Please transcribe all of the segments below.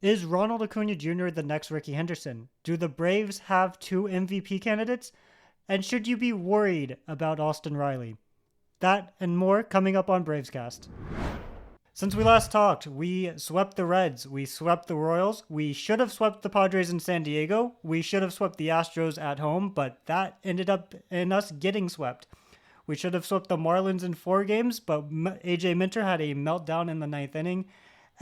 Is Ronald Acuña Jr. the next Rickey Henderson? Do the Braves have two MVP candidates? And should you be worried about Austin Riley? That and more coming up on BravesKast. Since we last talked, we swept the Reds, we swept the Royals, we should have swept the Padres in San Diego, we should have swept the Astros at home, but that ended up in us getting swept. We should have swept the Marlins in 4 games, but AJ Minter had a meltdown in the ninth inning.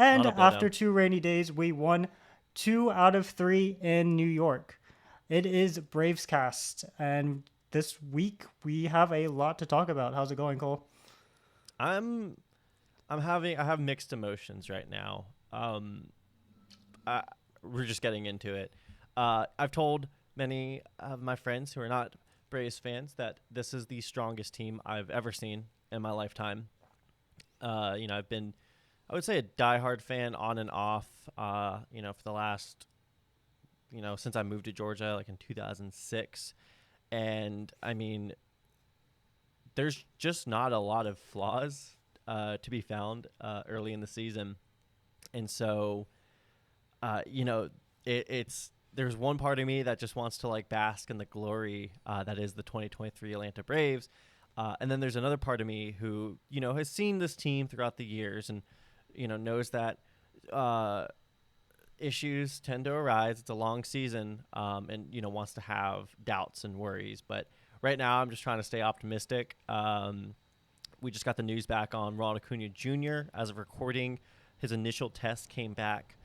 And Not a after blowdown. 2 rainy days, we won 2 out of 3 in New York. It is BravesKast, and this week we have a lot to talk about. How's it going, Cole? I'm I have mixed emotions right now. I, we're just getting into it. I've told many of my friends who are not Braves fans that this is the strongest team I've ever seen in my lifetime. I've been, I would say, a diehard fan on and off. For the last, since I moved to Georgia, like in 2006, and I mean, there's just not a lot of flaws to be found early in the season, and so it's there's one part of me that just wants to like bask in the glory that is the 2023 Atlanta Braves, and then there's another part of me who has seen this team throughout the years and knows that issues tend to arise. It's a long season, and wants to have doubts and worries, but right now I'm just trying to stay optimistic. We just got the news back on Ronald Acuña Jr. As of recording, his initial test came back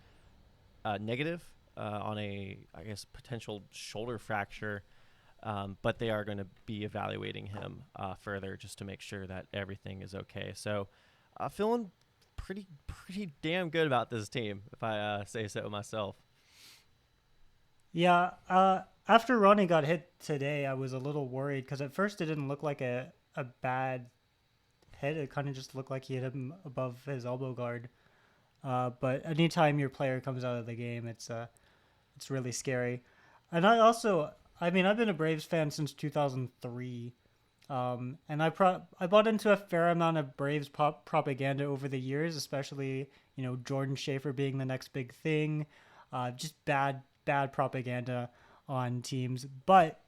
negative on a, I guess, potential shoulder fracture, but they are going to be evaluating him further just to make sure that everything is okay. So feeling pretty damn good about this team, if I say so myself. Yeah, after Ronnie got hit today, I was a little worried because at first it didn't look like a bad hit. It kind of just looked like he hit him above his elbow guard. But anytime your player comes out of the game, it's really scary. And I've been a Braves fan since 2003. And I bought into a fair amount of Braves propaganda over the years, especially, Jordan Schaefer being the next big thing. Just bad propaganda on teams. But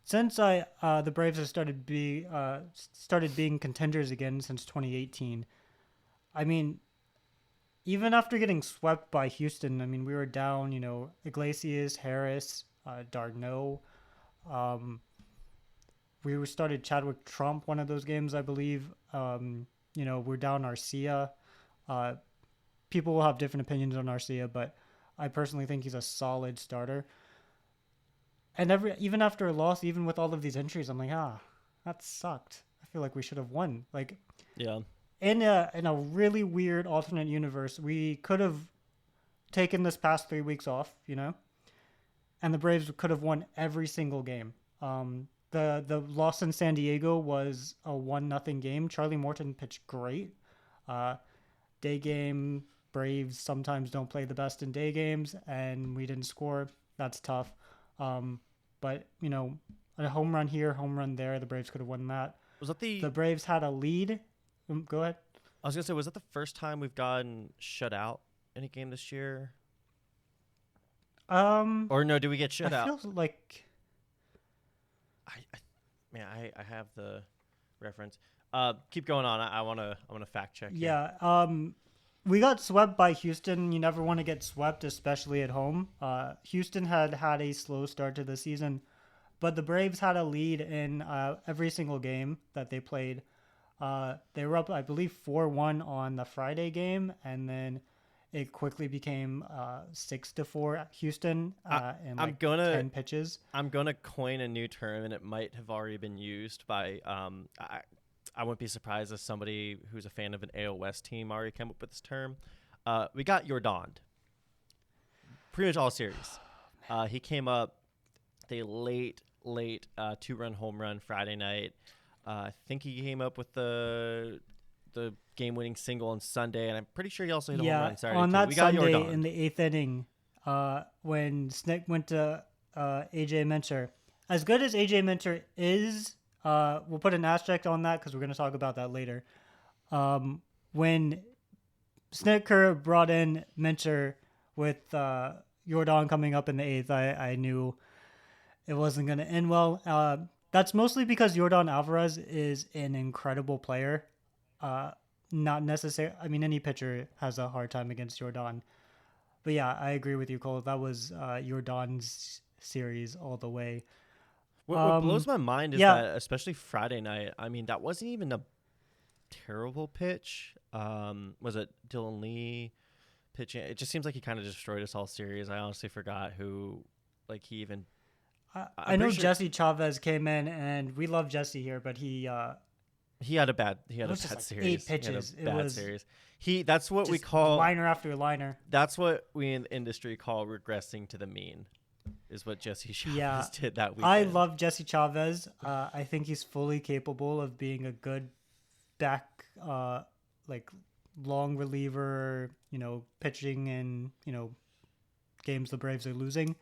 since the Braves have started being contenders again since 2018, I mean, even after getting swept by Houston, I mean, we were down, Iglesias, Harris, Darno. We started Chadwick Trump one of those games, I believe. We're down Arcia. People will have different opinions on Arcia, but I personally think he's a solid starter. And even after a loss, even with all of these injuries, I'm like, that sucked. I feel like we should have won. Like, Yeah. in a really weird alternate universe, we could have taken this past 3 weeks off, and the Braves could have won every single game. The loss in San Diego was a 1-0 game. Charlie Morton pitched great. Day game, Braves sometimes don't play the best in day games, and we didn't score. That's tough. But a home run here, home run there, the Braves could have won that. Was that The Braves had a lead. Go ahead. I was gonna say, was that the first time we've gotten shut out in a game this year? Or no, do we get shut I out? feel like I have the reference. Keep going on. I wanna fact check. Here. yeah. We got swept by Houston. You never want to get swept, especially at home. Houston had a slow start to the season, but the Braves had a lead in every single game that they played. They were up, I believe, 4-1 on the Friday game, and then it quickly became 6-4 Houston in like 10 pitches. I'm gonna coin a new term, and it might have already been used by. I wouldn't be surprised if somebody who's a fan of an AL West team already came up with this term. We got Jordan. Pretty much all series. He came up the late 2-run home run Friday night. I think he came up with the game-winning single on Sunday, and I'm pretty sure he also hit a home run Saturday. On too. that We got Sunday Jordan. in the 8th inning, when Snick went to AJ Minter. As good as AJ Minter is, we'll put an asterisk on that because we're going to talk about that later. When Snicker brought in Minter, with Jordan coming up in the 8th, I knew it wasn't going to end well. That's mostly because Jordan Alvarez is an incredible player. Not necessarily. I mean, any pitcher has a hard time against Jordan. But yeah, I agree with you, Cole. That was Jordan's series all the way. What blows my mind is that, especially Friday night, I mean, that wasn't even a terrible pitch. Was it Dylan Lee pitching? It just seems like he kind of destroyed us all series. I honestly forgot who, like, he even. I know Jesse Chavez came in, and we love Jesse here, but he had a bad series. 8 pitches. He had a bad series. That's what we call liner after liner. That's what we in the industry call regressing to the mean. Is what Jesse Chavez did that weekend. I love Jesse Chavez. I think he's fully capable of being a good back, like long reliever, pitching in, games the Braves are losing.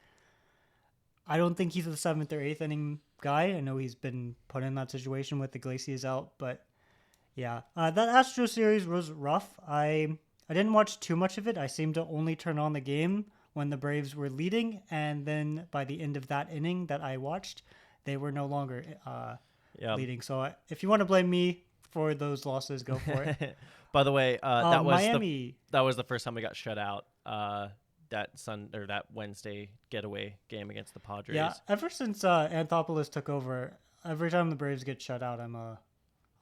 I don't think he's a 7th or 8th inning guy. I know he's been put in that situation with Iglesias out, but yeah, that Astro series was rough. I didn't watch too much of it. I seemed to only turn on the game when the Braves were leading, and then by the end of that inning that I watched, they were no longer leading. So if you want to blame me for those losses, go for it. By the way, that was Miami. That was the first time we got shut out. That Wednesday getaway game against the Padres. Yeah, ever since Anthopoulos took over, every time the Braves get shut out, I'm a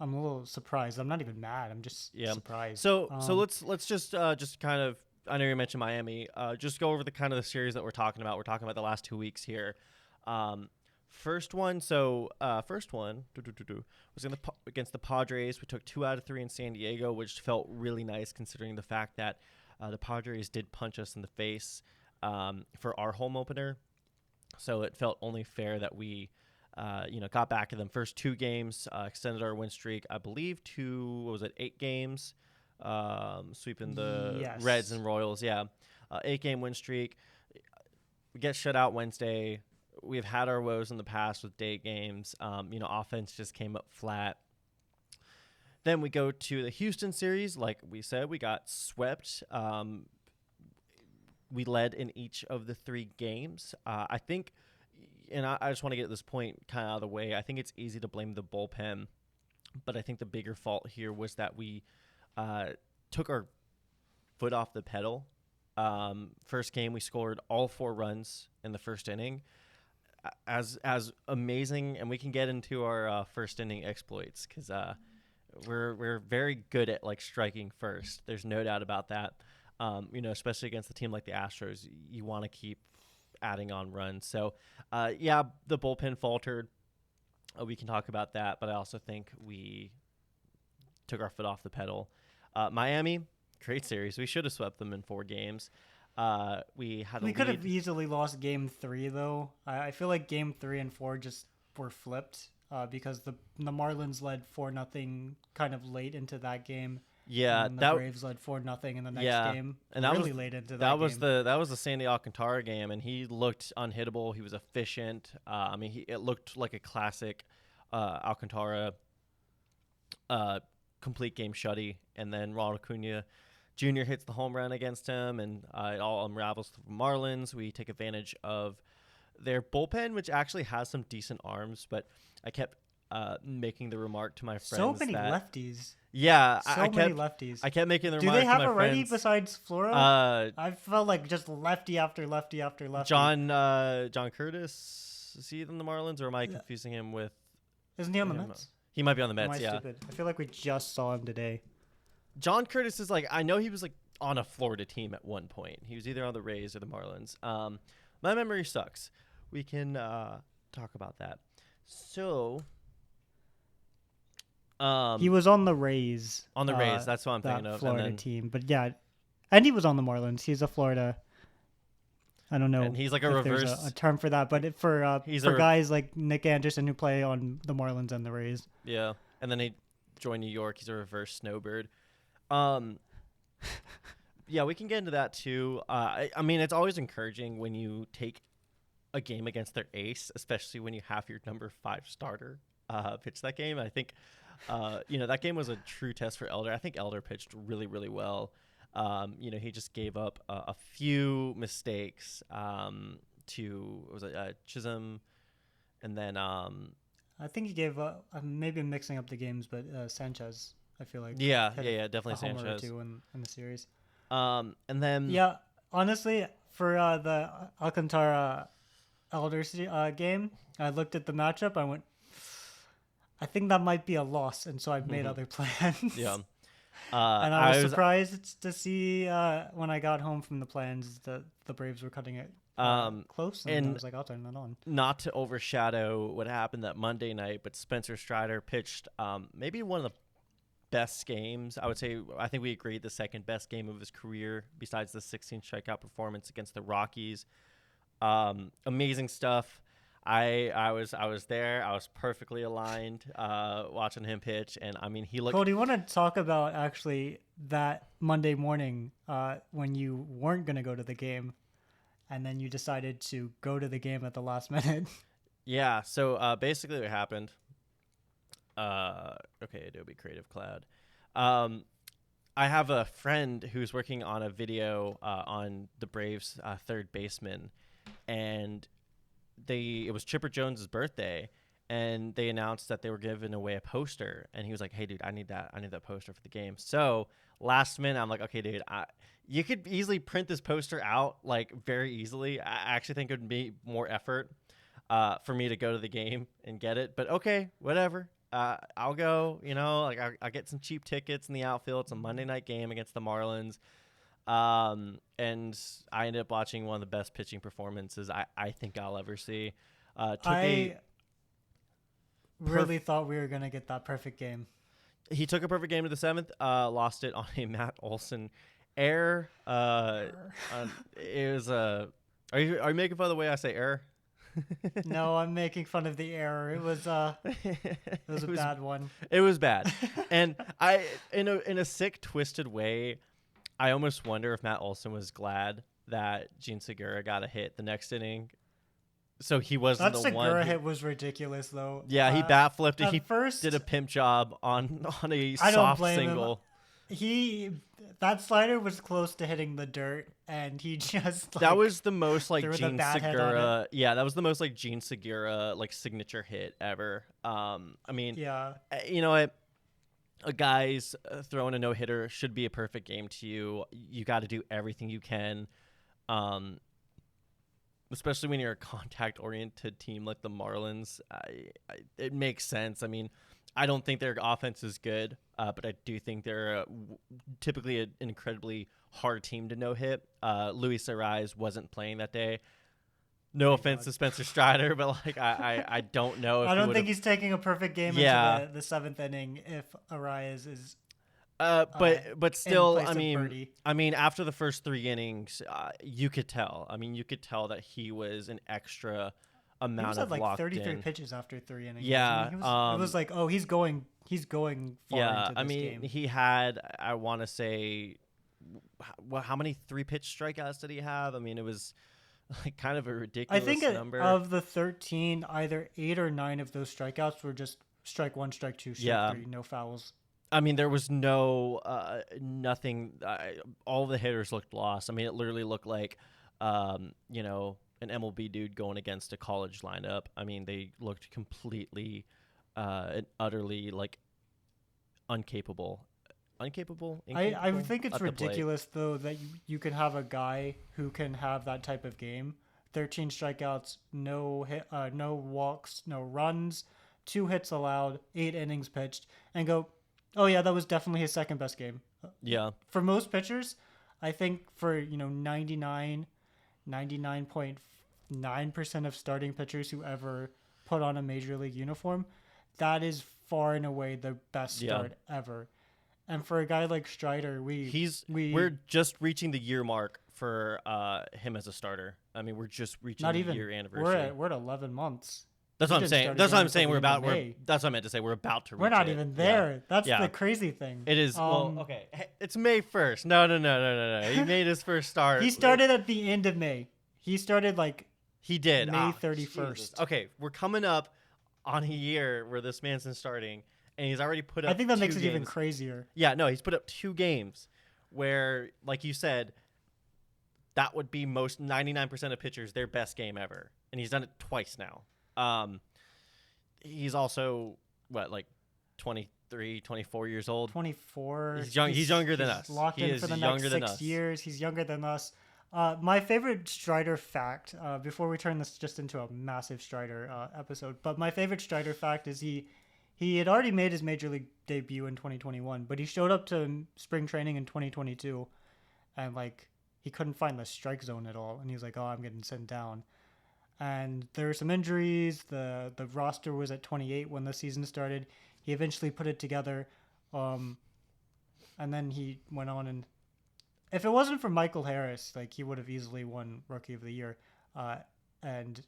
little surprised. I'm not even mad. I'm just surprised. So let's just kind of. I know you mentioned Miami. Just go over the kind of the series that we're talking about. We're talking about the last 2 weeks here. First one was against the Padres. We took 2 out of 3 in San Diego, which felt really nice considering the fact that the Padres did punch us in the face for our home opener. So it felt only fair that we got back in them first 2 games, extended our win streak, I believe, to 8 games. Sweeping the Reds and Royals. 8-game win streak. We get shut out Wednesday. We've had our woes in the past with date games. Offense just came up flat. Then we go to the Houston series. Like we said, we got swept. We led in each of the 3 games. I think, and I just want to get this point kind of out of the way. I think it's easy to blame the bullpen, but I think the bigger fault here was that we took our foot off the pedal. First game, we scored all 4 runs in the first inning. As amazing, and we can get into our first inning exploits because we're very good at like striking first. There's no doubt about that. Especially against a team like the Astros, you want to keep adding on runs. So, the bullpen faltered. We can talk about that, but I also think we took our foot off the pedal. Miami, great series. We should have swept them in 4 games. We could have easily lost game 3 though. I feel like game 3 and 4 just were flipped because the Marlins led 4-0 kind of late into that game. Yeah, and the Braves led 4-0 in the next game. And that was late into that was game. That was the Sandy Alcantara game, and he looked unhittable. He was efficient. It looked like a classic Alcantara complete game shutty, and then Ronald Acuña Jr. hits the home run against him, and it all unravels the Marlins. We take advantage of their bullpen, which actually has some decent arms, but I kept making the remark to my friends. So many lefties. Yeah, many lefties. I kept making the remark. Do they have to my already friends. Besides Flora? I felt like just lefty after lefty after lefty. John Curtis, is he in the Marlins, or am I confusing him with? Isn't he on the Mets? He might be on the Mets. Am I stupid? I feel like we just saw him today. John Curtis is I know he was on a Florida team at one point. He was either on the Rays or the Marlins. My memory sucks. We can talk about that. So. He was on the Rays. On the Rays, that's what I'm thinking of. Florida team, but and he was on the Marlins. He's a Florida. I don't know. And he's like a reverse. There's a term for that, but for guys like Nick Anderson who play on the Marlins and the Rays. Yeah, and then he joined New York. He's a reverse snowbird. We can get into that too. I mean, it's always encouraging when you take a game against their ace, especially when you have your number 5 starter pitch that game. I think, that game was a true test for Elder. I think Elder pitched really, really well. He just gave up a few mistakes to Chisholm, and then I think he gave maybe mixing up the games, but Sanchez, I feel like definitely a homer Sanchez or two in the series. and then Honestly, for the Alcantara Elders game, I looked at the matchup. I went, I think that might be a loss, and so I've made other plans. Yeah. And I was surprised to see when I got home from the plans that the Braves were cutting it close, and I was like, I'll turn that on. Not to overshadow what happened that Monday night, but Spencer Strider pitched maybe one of the best games. I would say, I think we agreed, the second best game of his career besides the 16 strikeout performance against the Rockies. Amazing stuff. I was there. I was perfectly aligned watching him pitch, and I mean, he looked. Cole, do you want to talk about actually that Monday morning when you weren't going to go to the game, and then you decided to go to the game at the last minute? Yeah. So basically, what happened. Okay, Adobe Creative Cloud. I have a friend who's working on a video on the Braves' third baseman, and it was Chipper Jones's birthday, and they announced that they were giving away a poster, and he was like, "Hey, dude, I need that poster for the game." So last minute, I'm like, "Okay, dude, you could easily print this poster out like very easily. I actually think it would be more effort for me to go to the game and get it, but okay, whatever. I'll go. I'll get some cheap tickets in the outfield. It's a Monday night game against the Marlins." And I ended up watching one of the best pitching performances I think I'll ever see. I really thought we were going to get that perfect game. He took a perfect game to the seventh, lost it on a Matt Olson error. It was are you making fun of the way I say error? No, I'm making fun of the error. It was a bad one. It was bad. And in a sick, twisted way, I almost wonder if Matt Olson was glad that Gene Segura got a hit the next inning, so he wasn't the one. That Segura hit was ridiculous, though. Yeah, he bat flipped it. He first did a pimp job on a soft single. That slider was close to hitting the dirt, and he just that was the most like Gene Segura. Yeah, that was the most like Gene Segura like signature hit ever. I mean, you know what? A guy's throwing a no-hitter should be a perfect game to you. You got to do everything you can, especially when you're a contact-oriented team like the Marlins. It makes sense. I mean, I don't think their offense is good, but I do think they're typically an incredibly hard team to no-hit. Luis Ariz wasn't playing that day. No offense to Spencer Strider, but like I don't know if I don't think he's taking a perfect game into the seventh inning if Arias is. But still, I mean, after the first three innings, you could tell. I mean, you could tell that he was an extra amount of like 33 pitches after three innings. Yeah, it was like, oh, he's going far into this game. He had, I want to say, how many 3-pitch strikeouts did he have? I mean, it was like kind of a ridiculous number. Of the 13, either 8 or 9 of those strikeouts were just strike 1, strike 2, strike 3, no fouls. I mean, there was nothing. All the hitters looked lost. I mean, it literally looked like, an MLB dude going against a college lineup. I mean, they looked completely and utterly like incapable. I think it's ridiculous, though, that you can have a guy who can have that type of game. 13 strikeouts, no walks, no runs, 2 hits allowed, 8 innings pitched, and go, oh, yeah, that was definitely his second best game. Yeah. For most pitchers, I think for 99.9% of starting pitchers who ever put on a major league uniform, that is far and away the best start ever. And for a guy like Strider, we're just reaching the year mark for him as a starter. I mean, we're just reaching the year anniversary. We're at 11 months. That's what I'm saying. That's what I'm saying. That's what I meant to say. We're about to reach it. We're not even there. Yeah. That's the crazy thing. It is. Okay. It's May 1st. No. He made his first start. He started at the end of May. He started he did May 31st. Jesus. Okay, we're coming up on a year where this man's been starting. And he's already put up. I think that makes it even crazier. Yeah, no, he's put up 2 games where, like you said, that would be most 99% of pitchers their best game ever, and he's done it twice now. He's also like 23, 24 years old. 24. He's young. He's younger than us. Locked he in is for the younger next than 6 us. years. He's younger than us. My favorite Strider fact, before we turn this just into a massive Strider episode, but my favorite Strider fact is he had already made his major league debut in 2021, but he showed up to spring training in 2022, and like he couldn't find the strike zone at all, and he's like, "Oh, I'm getting sent down." And there were some injuries. The roster was at 28 when the season started. He eventually put it together, and then he went on, and if it wasn't for Michael Harris, like he would have easily won Rookie of the Year, and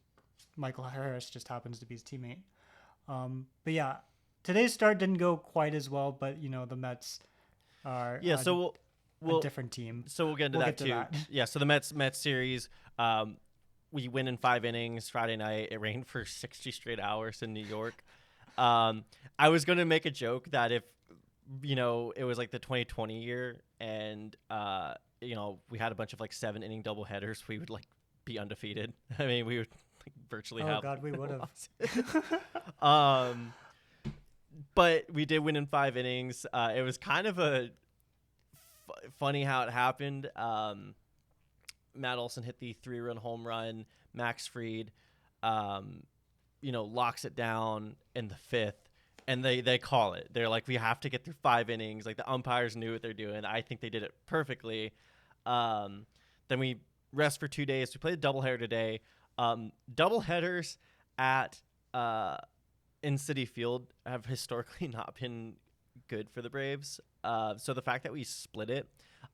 Michael Harris just happens to be his teammate. But yeah, today's start didn't go quite as well, but you know the Mets are so we'll a different team. So we'll get into that too. Yeah, so the Mets series, we win in 5 innings Friday night. It rained for 60 straight hours in New York. I was going to make a joke that if, it was like the 2020 year and, we had a bunch of like 7-inning doubleheaders, we would like be undefeated. I mean, we would like virtually have. Oh God, we would have. But we did win in 5 innings. It was kind of a funny how it happened. Matt Olson hit the 3-run home run. Max Fried, locks it down in the 5th, and they call it. They're like, we have to get through 5 innings. Like the umpires knew what they're doing. I think they did it perfectly. Then we rest for 2 days. We played a doubleheader today. Doubleheaders at in Citi Field have historically not been good for the Braves. So the fact that we split it,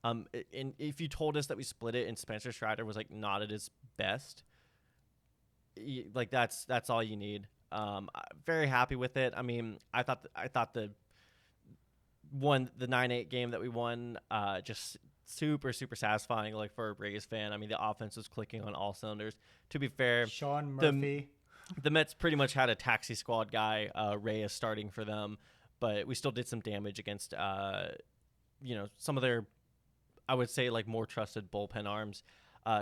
and if you told us that we split it and Spencer Strider was like not at his best, like that's all you need. Very happy with it. I mean, I thought the 9-8 game that we won, just super satisfying, like for a Braves fan. I mean, the offense was clicking on all cylinders. To be fair, Sean Murphy, the Mets pretty much had a taxi squad guy, Reyes, starting for them, but we still did some damage against some of their, I would say, like more trusted bullpen arms.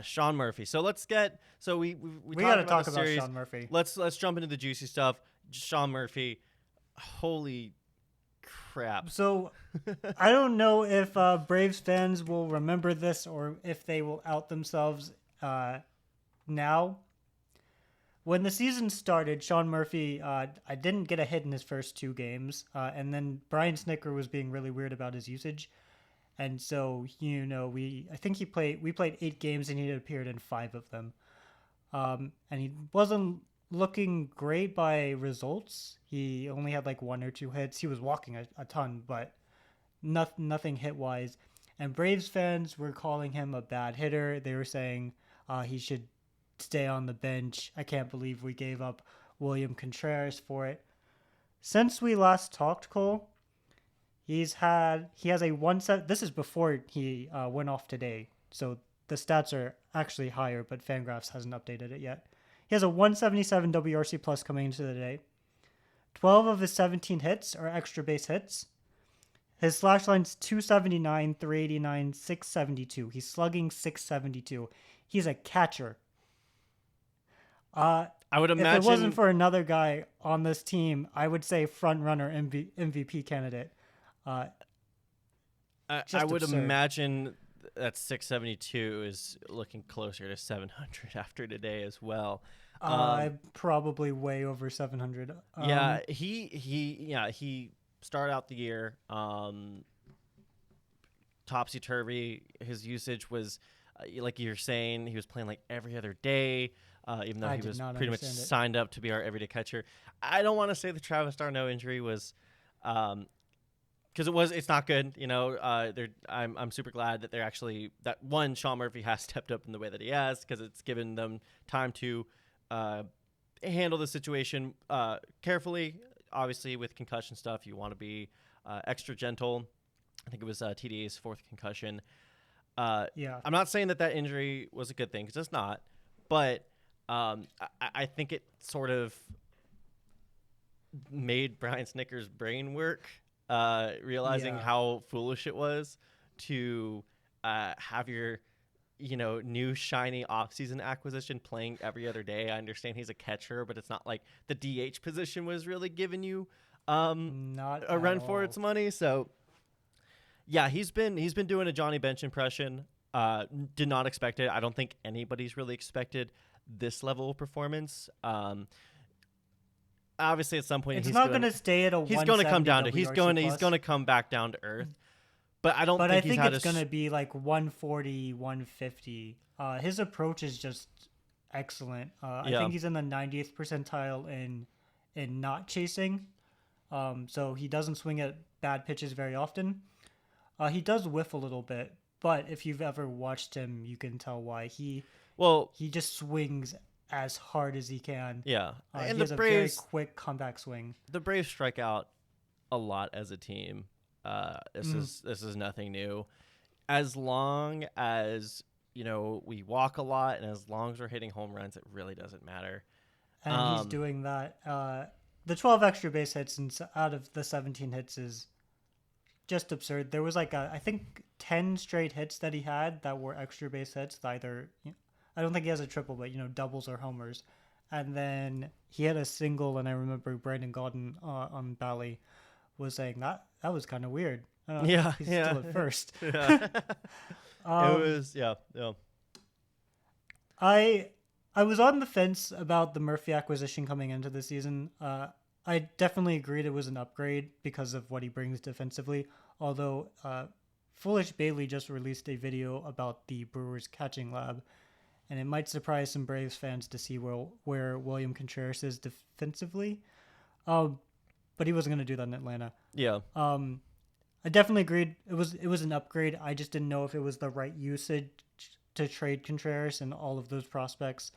Sean Murphy. So let's get we got to talk about Sean Murphy. Let's jump into the juicy stuff. Sean Murphy, holy crap. So I don't know if Braves fans will remember this or if they will out themselves now. When the season started, Sean Murphy, I didn't get a hit in his first 2 games, and then Brian Snitker was being really weird about his usage. And so, we played 8 games and he had appeared in 5 of them. And he wasn't looking great by results. He only had like 1 or 2 hits. He was walking a ton, but nothing hit-wise. And Braves fans were calling him a bad hitter. They were saying he should stay on the bench. I can't believe we gave up William Contreras for it. Since we last talked, Cole, he has a 1-7. This is before he went off today, so the stats are actually higher, but Fangraphs hasn't updated it yet. He has a 177 WRC plus coming into the day. 12 of his 17 hits are extra base hits. His slash line's 279, 389, 672. He's slugging 672. He's a catcher. I would imagine if it wasn't for another guy on this team, I would say front runner MVP candidate. I would imagine that 672 is looking closer to 700 after today as well. Probably way over 700. He started out the year topsy-turvy. His usage was, like you're saying, he was playing like every other day. Even though he was pretty much signed up to be our everyday catcher. I don't want to say the Travis d'Arnaud injury was, because it's not good. I'm super glad that Sean Murphy has stepped up in the way that he has, because it's given them time to handle the situation carefully. Obviously, with concussion stuff, you want to be extra gentle. I think it was TDA's 4th concussion. I'm not saying that injury was a good thing, because it's not, but I think it sort of made Brian Snitker's brain work, realizing how foolish it was to have your new shiny offseason acquisition playing every other day. I understand he's a catcher, but it's not like the DH position was really giving you Not a run at for all. its money. So yeah, he's been doing a Johnny Bench impression. Did not expect it. I don't think anybody's really expected this level of performance. Obviously, at some point It's he's not going to stay at a. he's going to come down to WRC he's going to come back down to earth. But I don't But think I he's think had it's going to be like 140, 150. His approach is just excellent. I Yeah. think he's in the 90th percentile in not chasing. So he doesn't swing at bad pitches very often. He does whiff a little bit, but if you've ever watched him, you can tell why. He just swings as hard as he can. Yeah. And And he has the a very Braves quick comeback swing. the Braves strike out a lot as a team. This is nothing new. As long as we walk a lot, and as long as we're hitting home runs, it really doesn't matter. And he's doing that. The 12 extra base hits out of the 17 hits is just absurd. There was I think 10 straight hits that he had that were extra base hits. Either I don't think he has a triple, but doubles or homers. And then he had a single, and I remember Brandon Gaudin on Bally was saying that was kind of weird. Yeah, he's yeah. still at first. Yeah. It was yeah. I was on the fence about the Murphy acquisition coming into the season. I definitely agreed it was an upgrade because of what he brings defensively. Although Foolish Bailey just released a video about the Brewers catching lab, and it might surprise some Braves fans to see where William Contreras is defensively. But he wasn't going to do that in Atlanta. Yeah. I definitely agreed. It was an upgrade. I just didn't know if it was the right usage to trade Contreras and all of those prospects.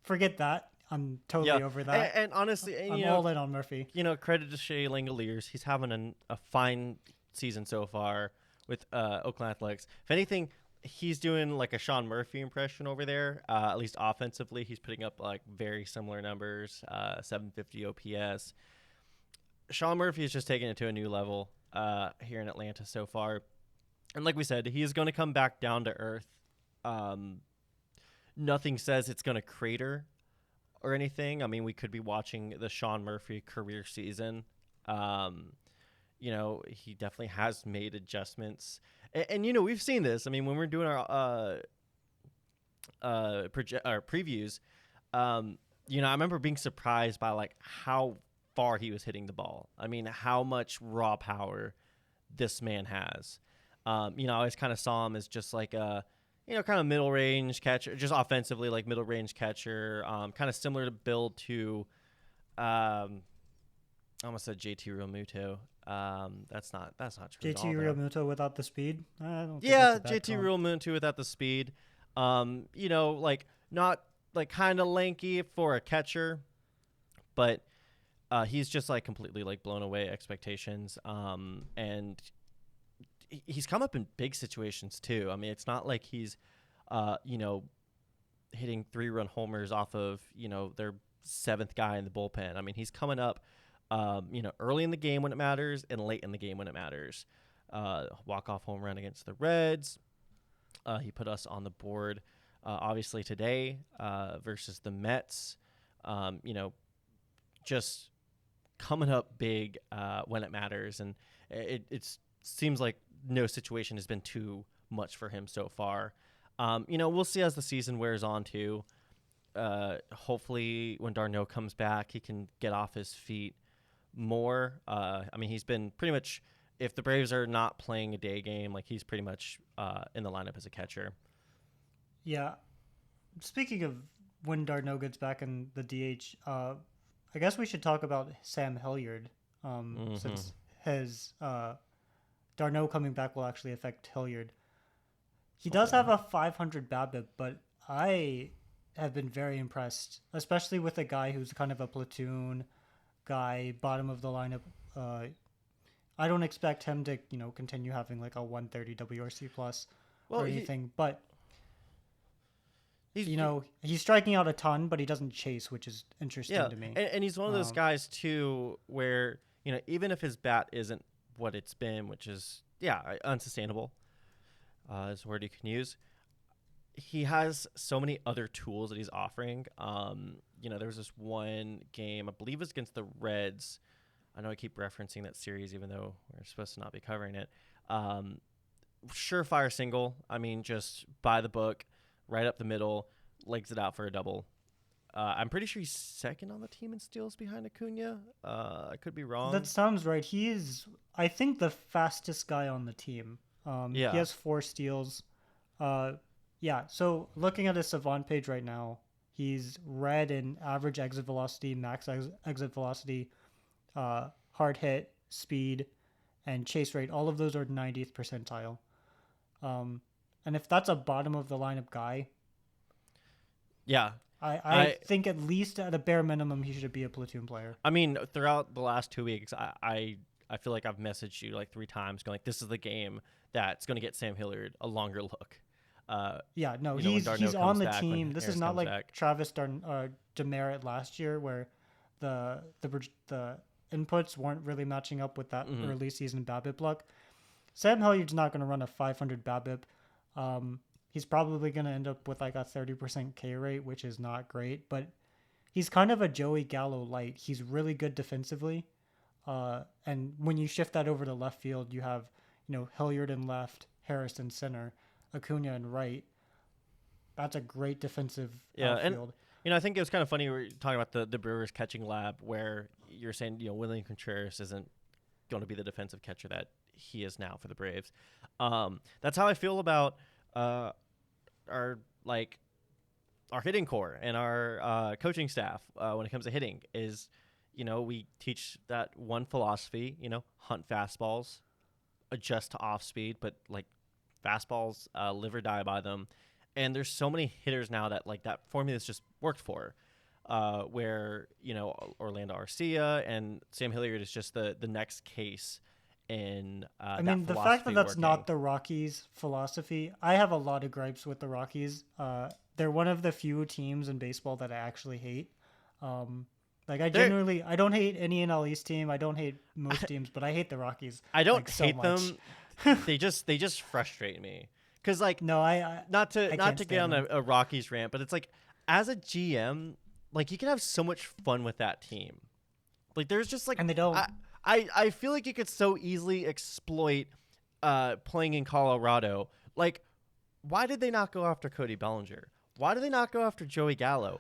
Forget that. I'm totally over that. And honestly, I'm all in on Murphy. Credit to Shea Langoliers. He's having a fine season so far with Oakland Athletics. If anything, he's doing like a Sean Murphy impression over there. At least offensively, he's putting up like very similar numbers, 750 OPS. Sean Murphy is just taking it to a new level here in Atlanta so far. And like we said, he is going to come back down to earth. Nothing says it's going to crater or anything. I mean, we could be watching the Sean Murphy career season. He definitely has made adjustments. And we've seen this. I mean, when we're doing our previews, I remember being surprised by like how far he was hitting the ball. I mean, how much raw power this man has. I always kind of saw him as just like a, kind of middle range catcher, just offensively like middle range catcher, kind of similar to build to, I almost said JT Realmuto. That's not true. JT Realmuto without the speed. I don't. Yeah, JT Realmuto without the speed. Like not like kind of lanky for a catcher, but he's just like completely like blown away expectations. And he's come up in big situations too. I mean, it's not like he's, hitting 3-run homers off of, their 7th guy in the bullpen. I mean, he's coming up, early in the game when it matters and late in the game when it matters. Walk-off home run against the Reds. He put us on the board, obviously today, versus the Mets. Just coming up big when it matters. And it seems like no situation has been too much for him so far. We'll see as the season wears on too. Hopefully when d'Arnaud comes back, he can get off his feet more. He's been pretty much, if the Braves are not playing a day game, like he's pretty much in the lineup as a catcher. Yeah. Speaking of when d'Arnaud gets back in the DH, I guess we should talk about Sam Hilliard, since his d'Arnaud coming back will actually affect Hilliard. He does have a 500 BABIP, but I have been very impressed, especially with a guy who's kind of a platoon guy, bottom of the lineup. I don't expect him to, continue having like a 130 WRC plus or anything, but he's striking out a ton, but he doesn't chase, which is interesting to me. And he's one of those guys too, where even if his bat isn't what it's been, which is unsustainable is the word you can use. He has so many other tools that he's offering. There was this one game, I believe it was against the Reds. I know I keep referencing that series even though we're supposed to not be covering it. Surefire single. I mean, just by the book, right up the middle, legs it out for a double. I'm pretty sure he's second on the team in steals behind Acuna. I could be wrong. That sounds right. He is, I think, the fastest guy on the team. He has 4 steals. So looking at his Savant page right now, he's red in average exit velocity, max exit velocity, hard hit, speed, and chase rate. All of those are 90th percentile. And if that's a bottom of the lineup guy, I think at least at a bare minimum he should be a platoon player. I mean, throughout the last 2 weeks, I feel like I've messaged you like 3 times going like, this is the game that's going to get Sam Hilliard a longer look. He's on the team. This is not like back. Travis Demerit last year where the inputs weren't really matching up with that early season BABIP luck. Sam Hilliard's not going to run a 500 BABIP. He's probably going to end up with like a 30% K rate, which is not great, but he's kind of a Joey Gallo light. He's really good defensively. And when you shift that over to left field, you have, Hilliard in left, Harris in center, Acuna in right. That's a great defensive outfield. And I think it was kind of funny we were talking about the Brewers catching lab where you're saying, William Contreras isn't going to be the defensive catcher that he is now for the Braves. That's how I feel about our hitting core and our coaching staff when it comes to hitting is, we teach that one philosophy, hunt fastballs, adjust to off speed, but like fastballs, live or die by them. And there's so many hitters now that like that formula's just worked for, where, Orlando Arcia and Sam Hilliard is just the next case in the fact that that's not the Rockies' philosophy, I have a lot of gripes with the Rockies. They're one of the few teams in baseball that I actually hate. I don't hate any NL East team. I don't hate most teams, but I hate the Rockies. I don't hate them. They just frustrate me. Because not to get on a Rockies rant, but it's like as a GM, like you can have so much fun with that team. Like there's just like, and they don't. I feel like you could so easily exploit playing in Colorado. Like, why did they not go after Cody Bellinger? Why did they not go after Joey Gallo?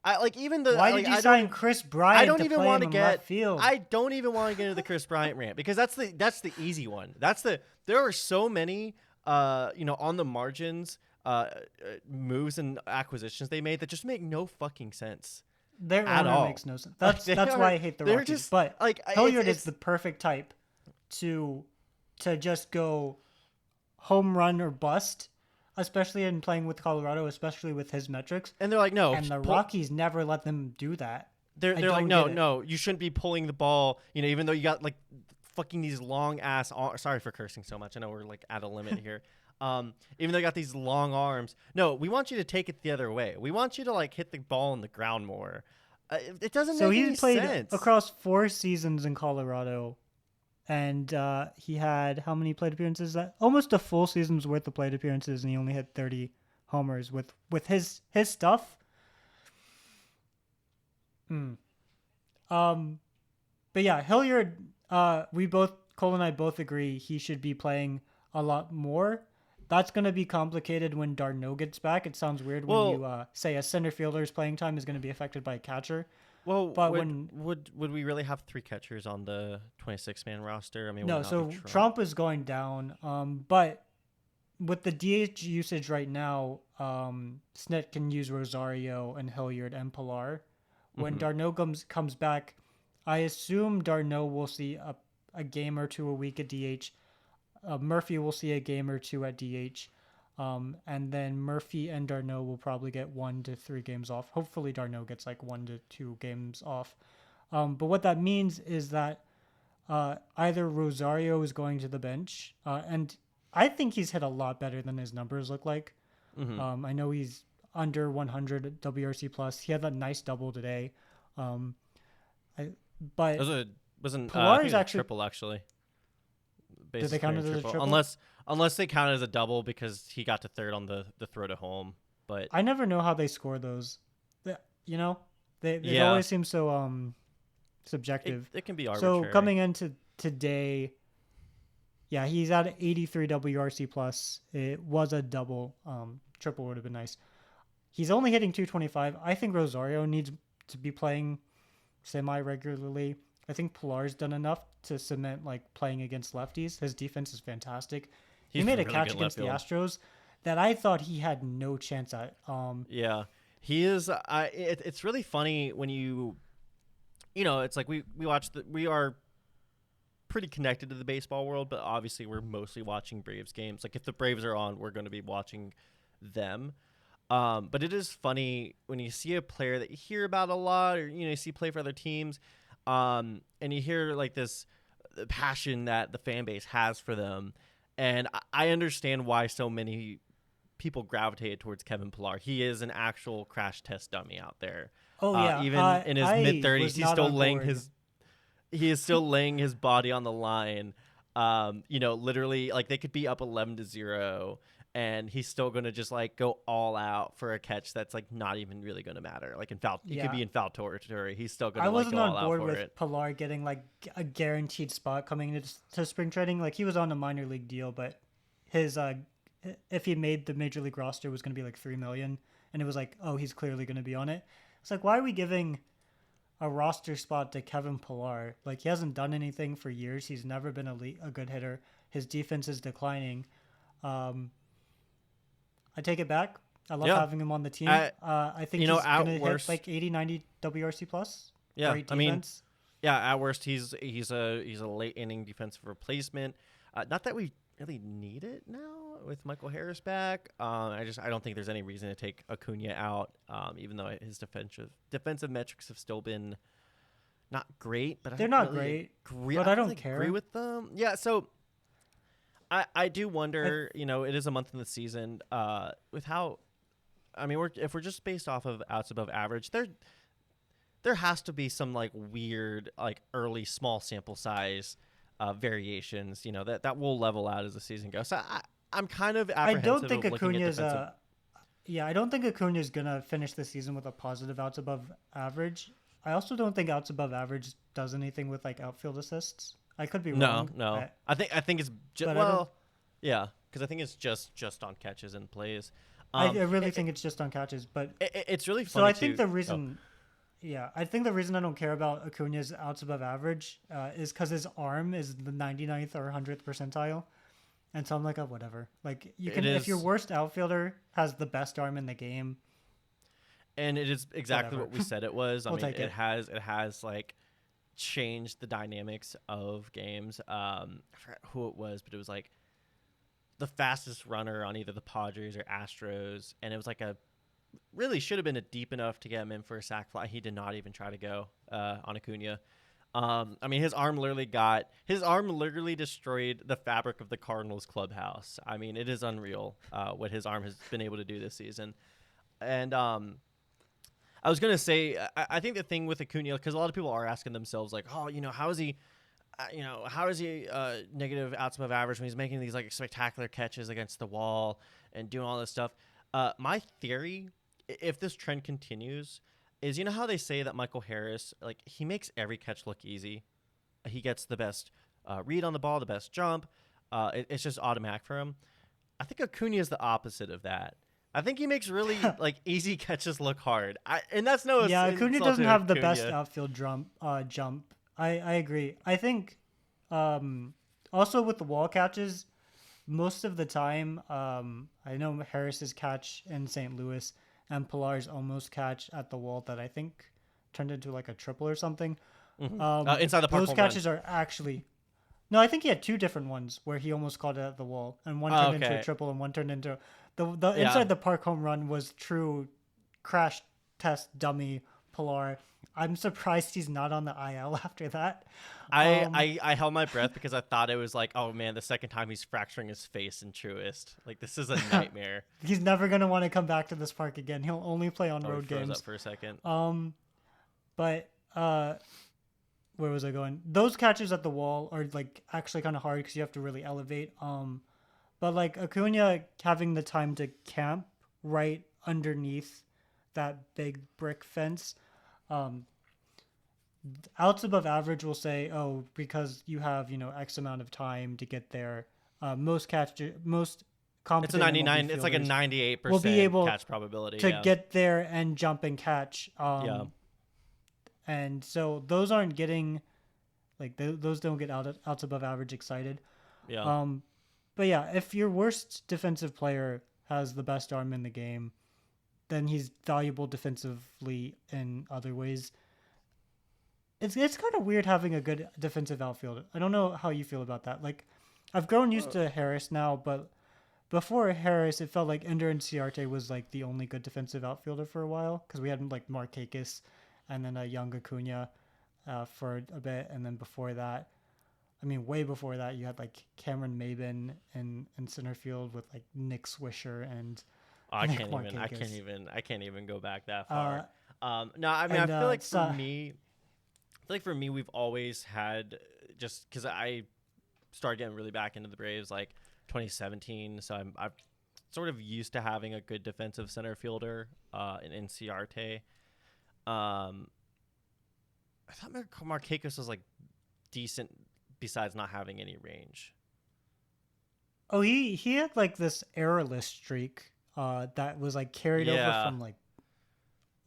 Why did you sign Chris Bryant? I don't even want to get field. I don't even want to get into the Chris Bryant rant because that's the easy one. There are so many on the margins moves and acquisitions they made that just make no fucking sense. Their owner makes no sense. That's why I hate the Rockies. But Hilliard is the perfect type to just go home run or bust, especially in playing with Colorado, especially with his metrics. And they're like, no. And the Rockies never let them do that. They're like, no, you shouldn't be pulling the ball. Even though you got like fucking these long ass. Sorry for cursing so much. I know we're like at a limit here. Even though you got these long arms, no, we want you to take it the other way. We want you to like hit the ball on the ground more. It doesn't make any sense. So he played across 4 seasons in Colorado, and he had how many plate appearances? That almost a full season's worth of plate appearances, and he only hit 30 homers with his stuff. But yeah, Hilliard. Cole and I both agree he should be playing a lot more. That's going to be complicated when Darno gets back. It sounds weird when you say a center fielder's playing time is going to be affected by a catcher. Well, but would we really have 3 catchers on the 26-man roster? I mean, no. So Trump is going down. But with the DH usage right now, Snit can use Rosario and Hilliard and Pilar. When Darno comes back, I assume Darno will see a game or 2 a week at DH. Murphy will see a game or 2 at DH. And then Murphy and Darno will probably get 1 to 3 games off. Hopefully Darno gets like 1 to 2 games off. But what that means is that either Rosario is going to the bench. And I think he's hit a lot better than his numbers look like. I know he's under 100 WRC plus. He had that nice double today. But it wasn't Pilar is actually triple actually. bases they count clearing it as a triple? Unless they count it as a double because he got to third on the throw to home. But I never know how they score those. You know, they Yeah. always seem so subjective. it can be arbitrary. So coming into today, yeah, he's at 83 WRC plus. It was a double. Triple would have been nice. He's only hitting 225. I think Rosario needs to be playing semi-regularly. I think Pilar's done enough to cement like playing against lefties. His defense is fantastic. He made a really catch good against the left field. Astros that I thought he had no chance at. Yeah, he is. It's really funny when it's like we are pretty connected to the baseball world, but obviously we're mostly watching Braves games. Like if the Braves are on, we're going to be watching them. But it is funny when you see a player that you hear about a lot, or you see play for other teams, and you hear like this passion that the fan base has for them. And I understand why so many people gravitated towards Kevin Pillar. He is an actual crash test dummy out there. Oh yeah, Even in his mid-30s, he is still laying his body on the line. Literally, like they could be up 11-0, and he's still gonna just like go all out for a catch that's like not even really gonna matter. Like he could be in foul territory. He's still gonna. I wasn't go all on board out for with it. Pilar getting like a guaranteed spot coming into spring training. Like he was on a minor league deal, but his if he made the major league roster was gonna be like $3 million, and it was like, oh, he's clearly gonna be on it. It's like, why are we giving a roster spot to Kevin Pillar? Like he hasn't done anything for years. He's never been a good hitter. His defense is declining. I take it back. I love having him on the team. I think he's going to hit like 80, 90 WRC plus. Yeah, Great defense. At worst, he's a late inning defensive replacement. Not that we really need it now with Michael Harris back. I don't think there's any reason to take Acuna out, even though his defensive metrics have still been not great. But they're not great. But I don't care. Agree with them. Yeah, so I do wonder. It is a month in the season. With how, if we're just based off of outs above average, there has to be some like weird like early small sample size variations. That will level out as the season goes. So I'm kind of apprehensive. I don't think Acuna's I don't think Acuna's gonna finish the season with a positive outs above average. I also don't think outs above average does anything with like outfield assists. I could be wrong. No. I think it's just because I think it's just on catches and plays. I really think it's just on catches, but it's really funny. So I think the reason, I think the reason I don't care about Acuna's outs above average is because his arm is the 99th or 100th percentile, and so I'm like, oh, whatever. Like if your worst outfielder has the best arm in the game, and it is exactly what we said it was. It has like changed the dynamics of games. I forgot who it was, but it was like the fastest runner on either the Padres or Astros, and it was like really should have been a deep enough to get him in for a sac fly. He did not even try to go on Acuna. His arm literally destroyed the fabric of the Cardinals clubhouse. It is unreal what his arm has been able to do this season. And I was gonna say, I think the thing with Acuna, because a lot of people are asking themselves, like, oh, how is he, negative outs above average when he's making these like spectacular catches against the wall and doing all this stuff. My theory, if this trend continues, is how they say that Michael Harris, like he makes every catch look easy. He gets the best read on the ball, the best jump. It's just automatic for him. I think Acuna is the opposite of that. I think he makes really like easy catches look hard. Acuna doesn't have the best outfield jump. I agree. I think also with the wall catches, most of the time, I know Harris's catch in St. Louis and Pilar's almost catch at the wall that I think turned into like a triple or something. Mm-hmm. Inside the park. Those catches are actually. No, I think he had two different ones where he almost caught it at the wall, and one turned into a triple, and one turned into the inside the park home run was true crash test dummy Pilar. I'm surprised he's not on the IL after that. I held my breath because I thought it was like, oh man, the second time he's fracturing his face in Truist. Like this is a nightmare. He's never gonna want to come back to this park again. He'll only play on road he froze games. Up for a second. where was I going? Those catches at the wall are like actually kind of hard because you have to really elevate. But like Acuna having the time to camp right underneath that big brick fence, um, outs above average will say, oh, because you have X amount of time to get there. Most most It's a competent 99. MLB It's like a fielders 98% will be able catch probability. to Yeah. get there and jump and catch. Yeah. And so those aren't getting like those don't get outs above average excited. Yeah. But yeah, if your worst defensive player has the best arm in the game, then he's valuable defensively in other ways. It's kind of weird having a good defensive outfielder. I don't know how you feel about that. Like, I've grown used to Harris now, but before Harris, it felt like Ender Inciarte was like the only good defensive outfielder for a while because we had like Markakis and then a young Acuna for a bit, and then before that, I mean, way before that, you had like Cameron Maben in center field with like Nick Swisher and I Nick can't Markakis. even go back that far. No, I mean, I feel like for me, we've always had, just because I started getting really back into the Braves like 2017, so I'm sort of used to having a good defensive center fielder in Inciarte. I thought Markakis was like decent besides not having any range. Oh, he had like this errorless streak that was like carried over from like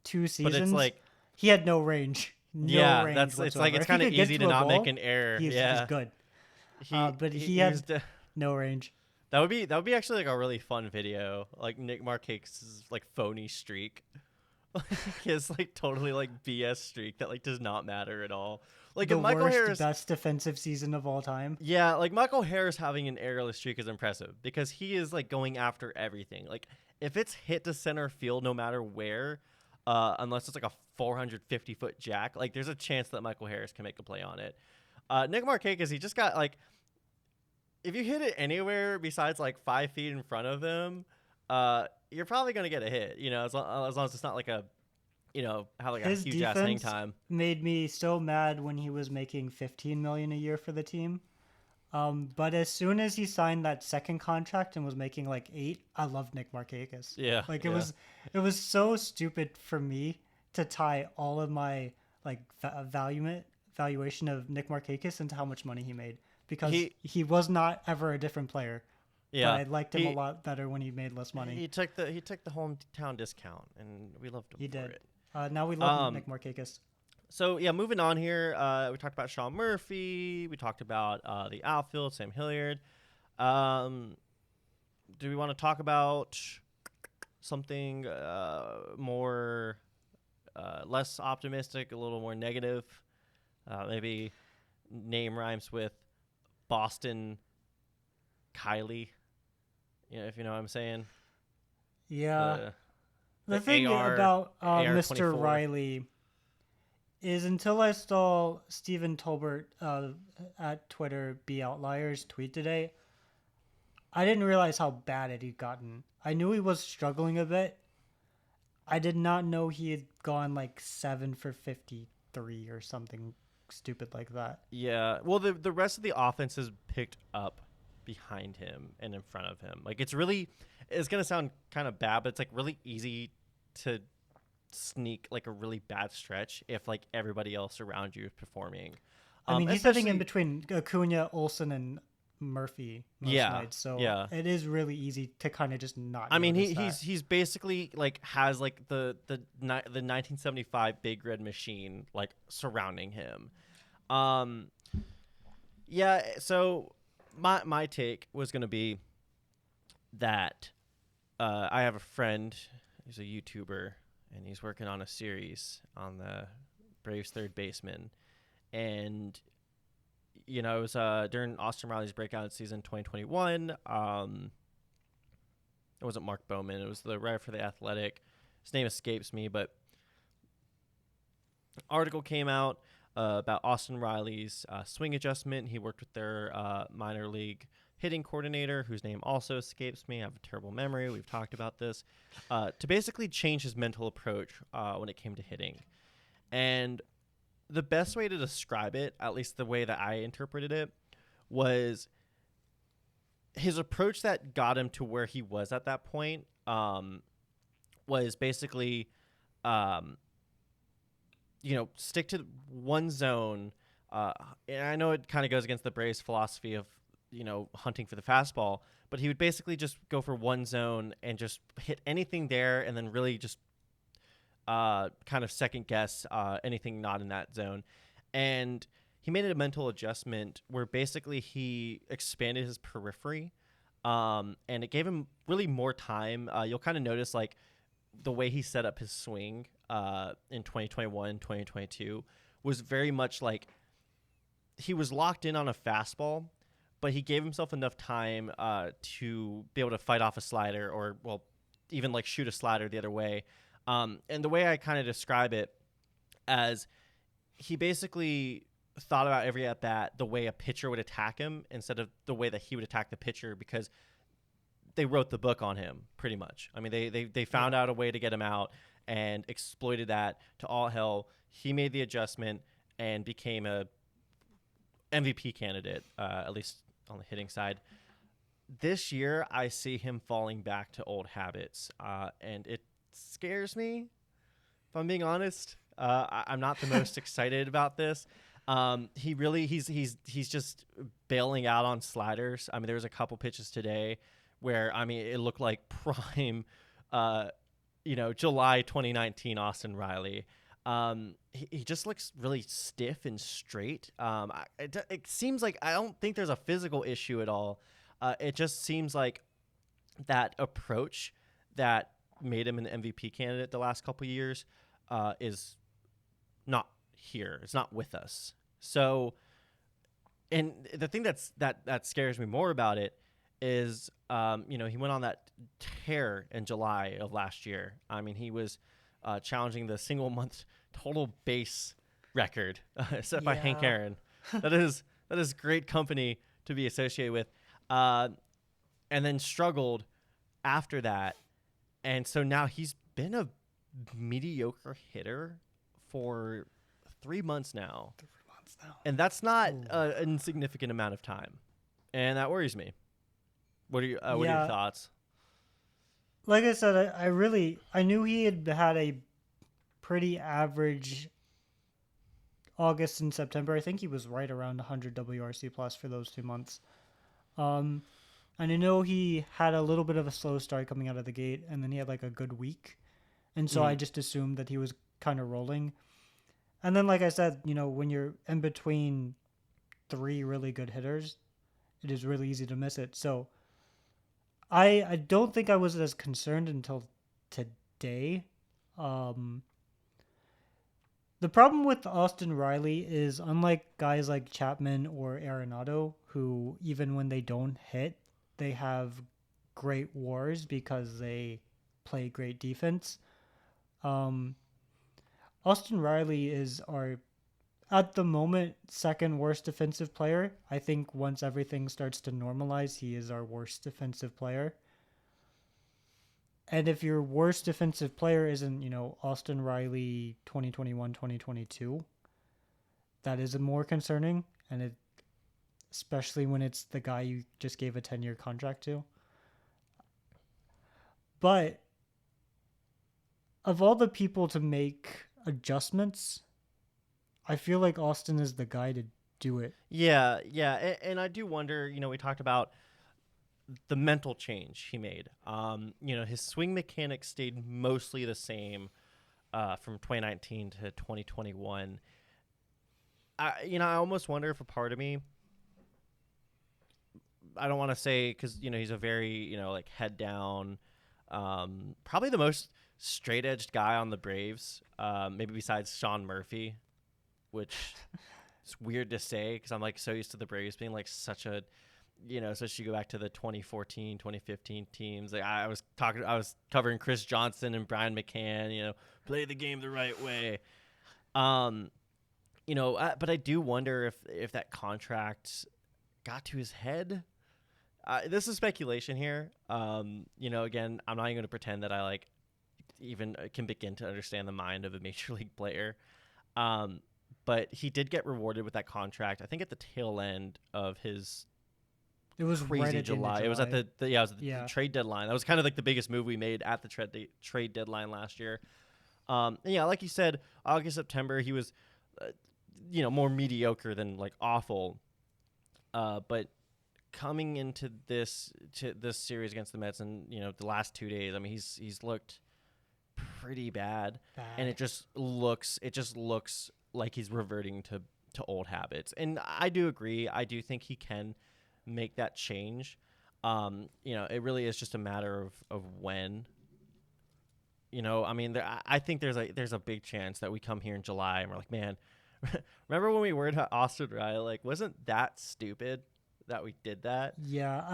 2 seasons. But it's like he had no range. No range it's whatsoever. like it's kind of easy to not make an error. He's good. But he had no range. That would be actually like a really fun video, like Nick Markakis' like phony streak. His like totally like BS streak that like does not matter at all. Like the Michael Harris, best defensive season of all time. Yeah, like Michael Harris having an airless streak is impressive because he is like going after everything. Like if it's hit to center field, no matter where, unless it's like a 450-foot jack, like there's a chance that Michael Harris can make a play on it. Nick Markakis, he just got like, if you hit it anywhere besides like 5 feet in front of him, you're probably gonna get a hit. As long as it's not like a, have like His a huge ass hang time. Made me so mad when he was making $15 million a year for the team. But as soon as he signed that second contract and was making like $8 million, I loved Nick Markakis. Yeah, like it was so stupid for me to tie all of my like valuation of Nick Markakis into how much money he made because he was not ever a different player. Yeah, but I liked him a lot better when he made less money. He took the hometown discount, and we loved him. He for did. It. Now we love Nick Markakis. So yeah, moving on here. We talked about Sean Murphy. We talked about the outfield, Sam Hilliard. Do we want to talk about something more less optimistic, a little more negative? Maybe name rhymes with Boston Kylie. If you know what I'm saying. Yeah. The thing about Mr. Riley is until I saw Stephen Tolbert at Twitter Be Outliers tweet today, I didn't realize how bad it had gotten. I knew he was struggling a bit. I did not know he had gone like 7 for 53 or something stupid like that. Yeah. Well, the rest of the offense has picked up behind him and in front of him. Like it's going to sound kind of bad, but it's like really easy to sneak like a really bad stretch if like everybody else around you is performing. I mean, he's sitting in between Acuna, Olsen, and Murphy most nights, so it is really easy to kind of just not. I mean, he's basically like has like the 1975 Big Red Machine like surrounding him. Yeah. So my take was gonna be that I have a friend who's a YouTuber and he's working on a series on the Braves third baseman, and it was during Austin Riley's breakout season 2021. It wasn't Mark Bowman. It was the writer for The Athletic. His name escapes me, but an article came out about Austin Riley's swing adjustment. He worked with their minor league hitting coordinator, whose name also escapes me. I have a terrible memory. We've talked about this. To basically change his mental approach when it came to hitting. And the best way to describe it, at least the way that I interpreted it, was his approach that got him to where he was at that point. Was basically, stick to one zone. And I know it kind of goes against the Braves' philosophy of, hunting for the fastball, but he would basically just go for one zone and just hit anything there and then really just kind of second guess anything not in that zone. And he made a mental adjustment where basically he expanded his periphery, and it gave him really more time. You'll kind of notice like the way he set up his swing in 2021, 2022 was very much like he was locked in on a fastball, but he gave himself enough time to be able to fight off a slider or, well, even like shoot a slider the other way. And the way I kind of describe it as he basically thought about every at bat the way a pitcher would attack him instead of the way that he would attack the pitcher, because they wrote the book on him pretty much. I mean, they found out a way to get him out and exploited that to all hell. He made the adjustment and became a MVP candidate, at least on the hitting side. This year, I see him falling back to old habits, and it scares me, if I'm being honest. I'm not the most excited about this. He's just bailing out on sliders. I mean, there was a couple pitches today where, I mean, it looked like prime, July 2019 Austin Riley. He just looks really stiff and straight. It seems like I don't think there's a physical issue at all. It just seems like that approach that made him an MVP candidate the last couple of years is not here. It's not with us. So, and the thing that scares me more about it is, he went on that tear in July of last year. I mean, he was challenging the single month total base record set by Hank Aaron. That is great company to be associated with. And then struggled after that. And so now he's been a mediocre hitter for 3 months now. And that's not an insignificant amount of time. And that worries me. What are your thoughts? Like I said, I knew he had a pretty average August and September. I think he was right around 100 WRC plus for those 2 months. And I know he had a little bit of a slow start coming out of the gate, and then he had like a good week. And so I just assumed that he was kind of rolling. And then, like I said, when you're in between 3 really good hitters, it is really easy to miss it. So I don't think I was as concerned until today. The problem with Austin Riley is, unlike guys like Chapman or Arenado, who even when they don't hit, they have great WARs because they play great defense. Austin Riley is our, at the moment, second worst defensive player. I think once everything starts to normalize, he is our worst defensive player. And if your worst defensive player isn't, Austin Riley 2021, 2022, that is more concerning. And especially when it's the guy you just gave a 10-year contract to. But of all the people to make adjustments, I feel like Austin is the guy to do it. Yeah. And I do wonder, we talked about the mental change he made. His swing mechanics stayed mostly the same from 2019 to 2021. I almost wonder if a part of me, I don't want to say, because, he's a very, like head down, probably the most straight-edged guy on the Braves, maybe besides Sean Murphy, which is weird to say because I'm like so used to the Braves being like such a, especially you go back to the 2014, 2015 teams. Like I was covering Chris Johnson and Brian McCann, play the game the right way. But I do wonder if that contract got to his head. This is speculation here. Again, I'm not even going to pretend that I even can begin to understand the mind of a major league player. but he did get rewarded with that contract. I think at the tail end of his It was crazy right at the end of July. It was at the Yeah. trade deadline. That was kind of like the biggest move we made at the trade deadline last year. And yeah, like you said, August, September, he was, more mediocre than like awful. But coming into this series against the Mets, and the last 2 days, I mean, he's looked pretty bad, and it just looks like he's reverting to old habits. And I do agree. I do think he can make that change. It really is just a matter of when. I mean, I think there's a big chance that we come here in July and we're like, man, remember when we were at Austin Riley? Like, wasn't that stupid that we did that? Yeah,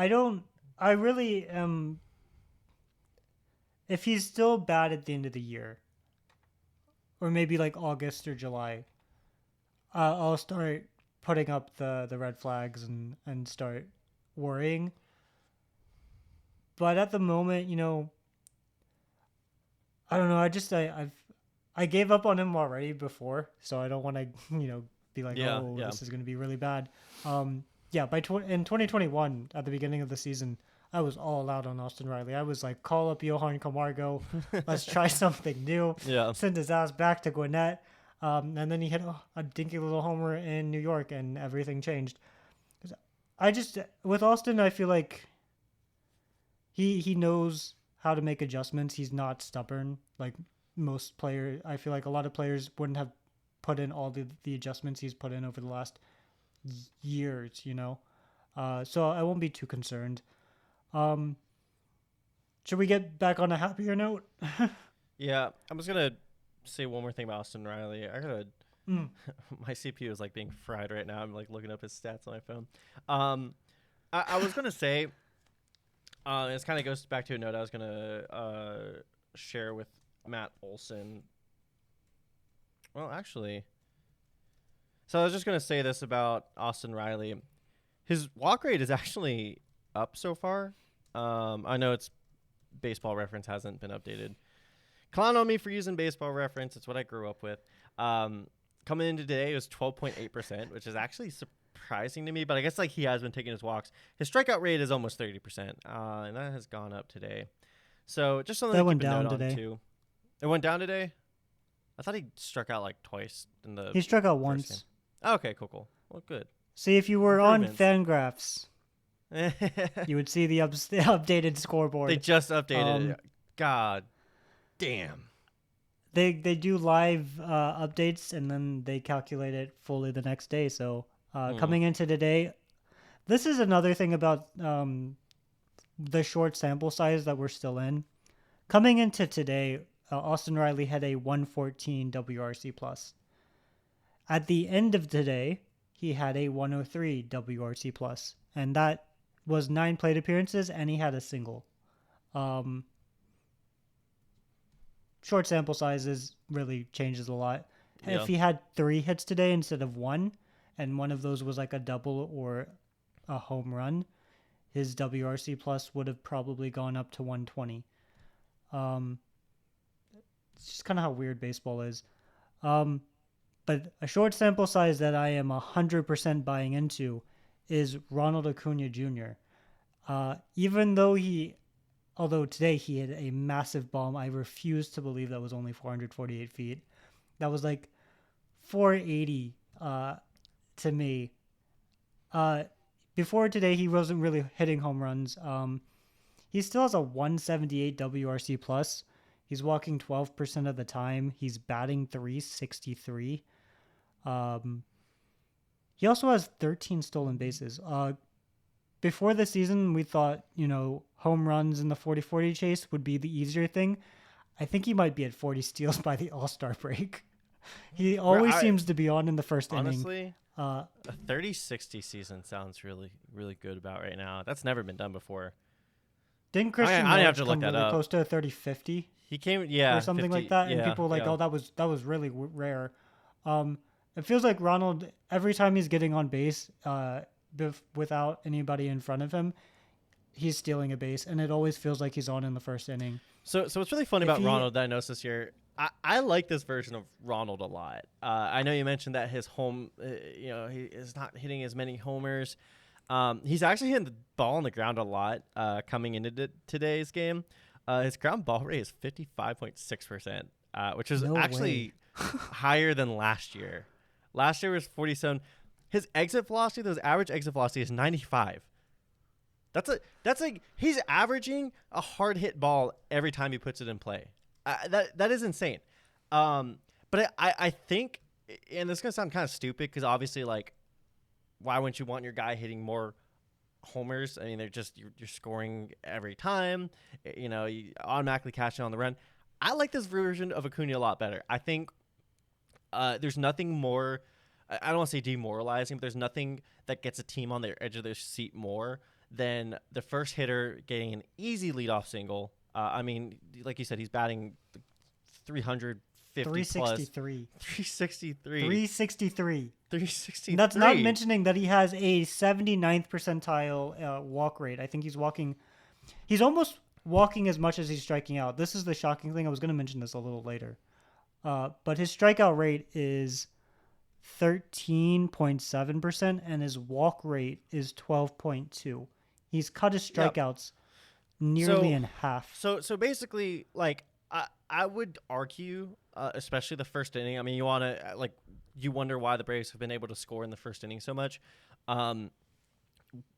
I really am. If he's still bad at the end of the year, or maybe like August or July, I'll start putting up the red flags and start worrying. But at the moment, I don't know. I gave up on him already before, so I don't want to be like, this is going to be really bad. In 2021 at the beginning of the season, I was all out on Austin Riley. I was like, call up Johan Camargo, let's try something new. Yeah, send his ass back to Gwinnett, and then he hit a dinky little homer in New York, and everything changed. With Austin, I feel like he knows how to make adjustments. He's not stubborn like most players. I feel like a lot of players wouldn't have put in all the adjustments he's put in over the last years, so I won't be too concerned. Should we get back on a happier note? Yeah, I'm just gonna say one more thing about Austin Riley. I gotta my CPU is like being fried right now. I'm like looking up his stats on my phone. I was gonna say, this kind of goes back to a note I was gonna share with Matt Olson. Well, actually, so I was just gonna say this about Austin Riley. His walk rate is actually up so far. I know it's Baseball Reference hasn't been updated. Clown on me for using Baseball Reference. It's what I grew up with. Coming into today, it was 12.8%, which is actually surprising to me. But I guess like he has been taking his walks. His strikeout rate is almost 30%, and that has gone up today. So just something that to went keep a down note today. on too. It went down today. I thought he struck out like twice in the. He struck out first once. game. Oh, okay, cool. Well, good. See, if you were on Improvements. Fangraphs, you would see the updated scoreboard. They just updated it. God damn. They do live updates, and then they calculate it fully the next day. So coming into today, this is another thing about the short sample size that we're still in. Coming into today, Austin Riley had a 114 WRC plus. At the end of today, he had a 103 WRC plus, and that was 9 plate appearances, and he had a single. Short sample sizes really changes a lot. Yeah. If he had 3 hits today instead of 1, and one of those was like a double or a home run, his WRC plus would have probably gone up to 120. It's just kind of how weird baseball is. But a short sample size that I am 100% buying into is Ronald Acuña Jr. Although today he had a massive bomb, I refuse to believe that was only 448 feet. That was like 480 to me. Before today, he wasn't really hitting home runs. He still has a 178 WRC plus. He's walking 12% of the time. He's batting .363. He also has 13 stolen bases. Before the season, we thought, home runs in the 40-40 chase would be the easier thing. I think he might be at 40 steals by the All-Star break. He always seems to be on in the first inning. Honestly, a 30-60 season sounds really, really good about right now. That's never been done before. Didn't Christian I have Yelich to come look that really up. close to a 30-50? He came, or something 50, like that, and yeah, people were like, yeah. "Oh, that was really rare." It feels like Ronald, every time he's getting on base, without anybody in front of him, he's stealing a base, and it always feels like he's on in the first inning. So what's really funny about Ronald that I noticed this year, I like this version of Ronald a lot. I know you mentioned that his home, he is not hitting as many homers. He's actually hitting the ball on the ground a lot coming into today's game. His ground ball rate is 55.6%, which is actually higher than last year. Last year was 47. His exit velocity, his average exit velocity is 95. That's like he's averaging a hard hit ball every time he puts it in play. That is insane. But I think, and this is gonna sound kind of stupid because obviously, like, why wouldn't you want your guy hitting more homers? I mean, they're just you're scoring every time. You automatically cashing on the run. I like this version of Acuna a lot better. I think there's nothing more. I don't want to say demoralizing, but there's nothing that gets a team on their edge of their seat more than the first hitter getting an easy leadoff single. I mean, like you said, he's batting 350 363. 363. That's not mentioning that he has a 79th percentile walk rate. I think he's almost walking as much as he's striking out. This is the shocking thing. I was going to mention this a little later. But his strikeout rate is 13.7% and his walk rate is 12.2. He's cut his strikeouts nearly in half. So basically, like, I would argue, especially the first inning. I mean, you wonder why the Braves have been able to score in the first inning so much.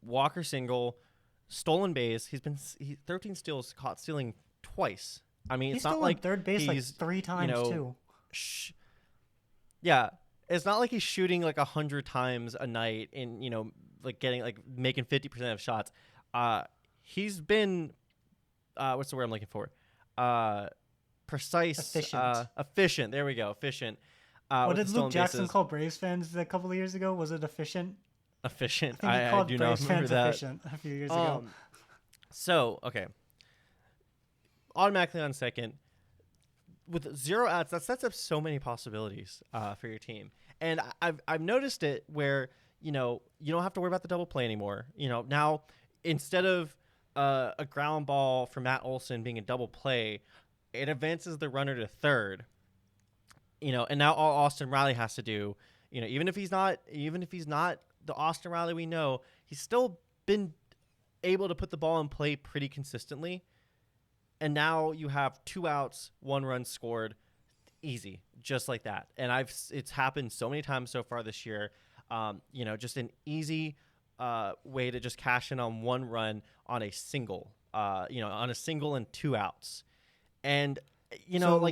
Walker single, stolen base. He's 13 steals, caught stealing twice. I mean, he's it's not still like on third base like 3 times too. Yeah, it's not like he's shooting like 100 times a night and making 50% of shots. He's been what's the word I'm looking for? Precise, efficient. There we go, efficient. What did Luke Jackson call Braves fans a couple of years ago? Was it efficient? Efficient. I do not remember that. Efficient a few years ago. So okay, automatically on second with 0 outs. That sets up so many possibilities for your team, and I've noticed it where you don't have to worry about the double play anymore. Now instead of a ground ball for Matt Olson being a double play, it advances the runner to third. And now all Austin Riley has to do, even if he's not the Austin Riley we know, he's still been able to put the ball in play pretty consistently. And now you have 2 outs, 1 run scored, easy, just like that. And it's happened so many times so far this year. Just an easy way to just cash in on 1 run on a single, on a single and 2 outs. And,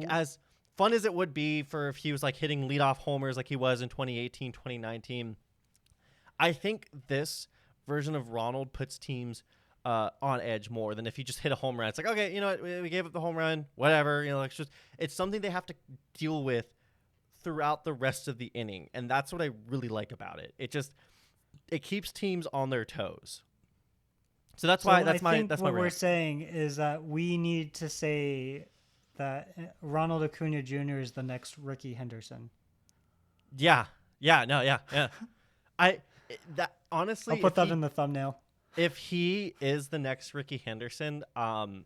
as fun as it would be for if he was like hitting leadoff homers like he was in 2018, 2019, I think this version of Ronald puts teams on edge more than if you just hit a home run. It's like, okay, we gave up the home run, whatever. It's something they have to deal with throughout the rest of the inning. And that's what I really like about it. It keeps teams on their toes. So that's why what we're saying is that we need to say that Ronald Acuña Jr. is the next Rickey Henderson. Yeah. Honestly, I'll put that in the thumbnail. If he is the next Rickey Henderson, that's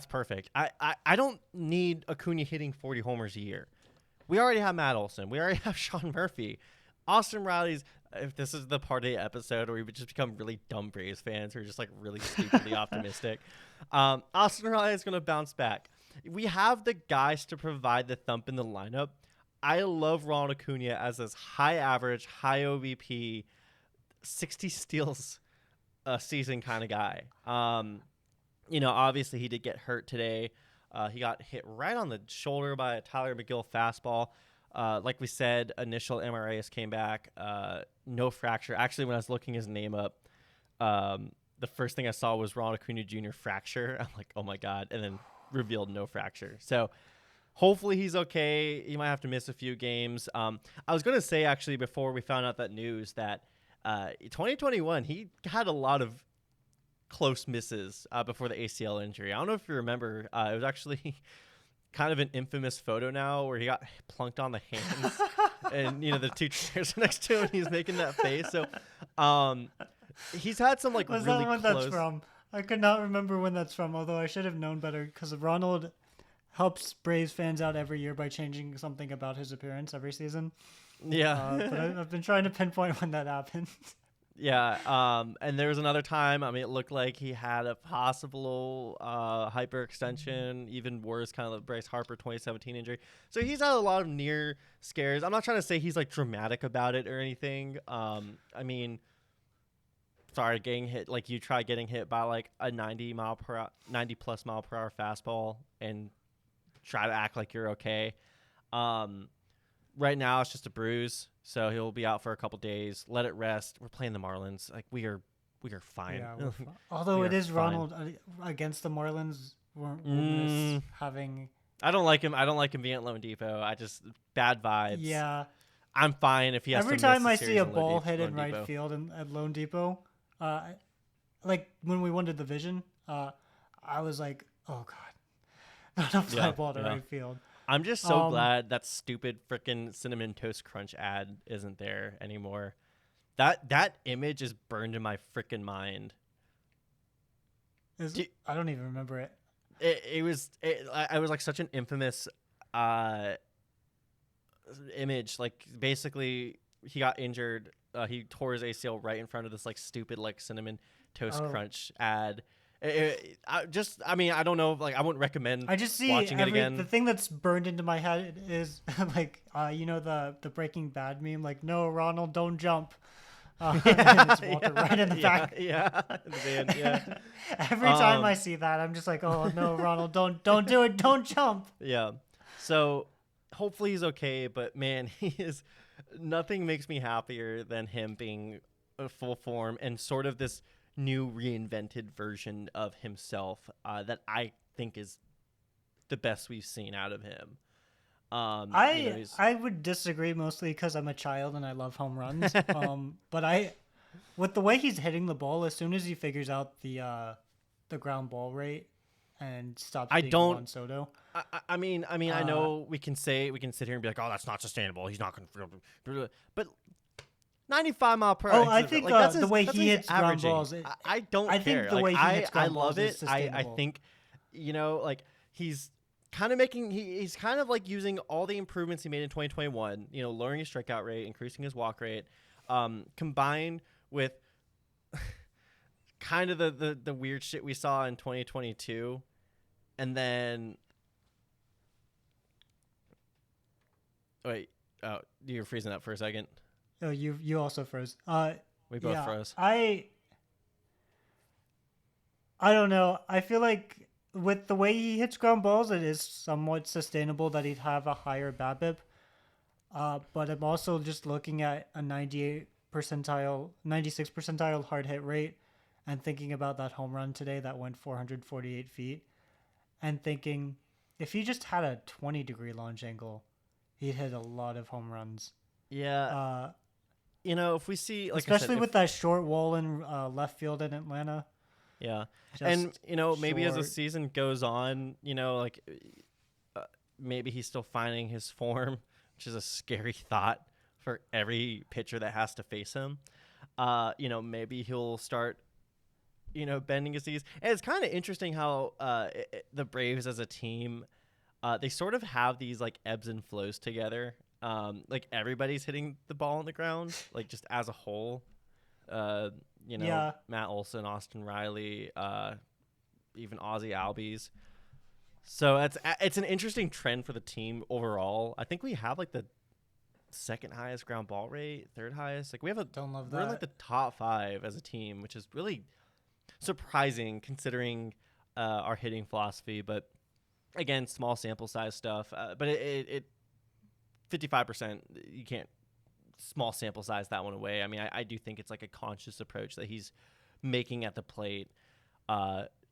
perfect. I don't need Acuna hitting 40 homers a year. We already have Matt Olson. We already have Sean Murphy. Austin Riley's. If this is the part of the episode where we just become really dumb Braves fans who are just like really stupidly optimistic, Austin Riley is going to bounce back. We have the guys to provide the thump in the lineup. I love Ronald Acuna as this high average, high OVP, 60 steals a season kind of guy. Obviously he did get hurt today. He got hit right on the shoulder by a Tyler McGill fastball. Like we said, initial MRIs came back, no fracture. Actually, when I was looking his name up, the first thing I saw was Ronald Acuña Jr. fracture. I'm like, oh my God. And then revealed no fracture. So hopefully he's okay. He might have to miss a few games. I was going to say, actually, before we found out that news, that 2021, he had a lot of close misses before the ACL injury. I don't know if you remember. It was actually kind of an infamous photo now where he got plunked on the hands and the 2 chairs next to him, he's making that face. So he's had some like Was really that when close. That's from? I could not remember when that's from, although I should have known better because Ronald helps Braves fans out every year by changing something about his appearance every season. Yeah. But I've been trying to pinpoint when that happened. Yeah. And there was another time. I mean, it looked like he had a possible hyperextension, even worse, kind of the Bryce Harper 2017 injury. So he's had a lot of near scares. I'm not trying to say he's like dramatic about it or anything. I mean, sorry, getting hit like you try getting hit by like a 90 plus mile per hour fastball and try to act like you're okay. Right now it's just a bruise, so he'll be out for a couple days. Let it rest. We're playing the Marlins. Like we are fine. Yeah, although it is fine. Ronald against the Marlins, having. I don't like him. I don't like him being at Lone Depot. I just bad vibes. Yeah, I'm fine if he has. Every to time miss I see a ball hit in Lone right Depot. field at Lone Depot, like when we won the division, I was like, oh god, not a fly ball to right field. I'm just so glad that stupid freaking Cinnamon Toast Crunch ad isn't there anymore. That image is burned in my freaking mind. I don't even remember it. It was like such an infamous image. Like basically he got injured. He tore his ACL right in front of this like stupid like Cinnamon Toast Crunch ad. I don't know. Like, I wouldn't recommend. I just see watching it again. The thing that's burned into my head is like, the Breaking Bad meme, like, no, Ronald, don't jump. And it's Walter right in the back. Yeah, Every time I see that, I'm just like, oh no, Ronald, don't do it, don't jump. Yeah. So hopefully he's okay, but man, he is. Nothing makes me happier than him being full form and sort of this new reinvented version of himself that I think is the best we've seen out of him. I would disagree mostly because I'm a child and I love home runs. But with the way he's hitting the ball, as soon as he figures out the ground ball rate and stops being Juan Soto. I mean, I know we can sit here and be like, oh, that's not sustainable. He's not going to, but 95 mile per hour. Oh, I think like, the way he hits ground balls. I don't care. I think the way he hits ground balls is sustainable. I think, like he's kind of he's kind of like using all the improvements he made in 2021, lowering his strikeout rate, increasing his walk rate, combined with kind of the weird shit we saw in 2022. And then, wait, you were freezing up for a second. Oh, you also froze. We both froze. I don't know. I feel like with the way he hits ground balls, it is somewhat sustainable that he'd have a higher BABIP. But I'm also just looking at a 96 percentile hard hit rate and thinking about that home run today that went 448 feet and thinking if he just had a 20-degree launch angle, he'd hit a lot of home runs. Yeah. If we see, like especially with that short wall in left field in Atlanta. Yeah. And, maybe as the season goes on, maybe he's still finding his form, which is a scary thought for every pitcher that has to face him. Maybe he'll start, bending his knees. And it's kind of interesting how the Braves as a team, they sort of have these, like, ebbs and flows together. Like everybody's hitting the ball on the ground, like just as a whole. Matt Olson, Austin Riley, even Ozzie Albies. So it's an interesting trend for the team overall. I think we have like the second highest ground ball rate, third highest. Like we're in like the top 5 as a team, which is really surprising considering our hitting philosophy. But again, small sample size stuff. But it 55%, you can't small sample size that one away. I mean, I do think it's like a conscious approach that he's making at the plate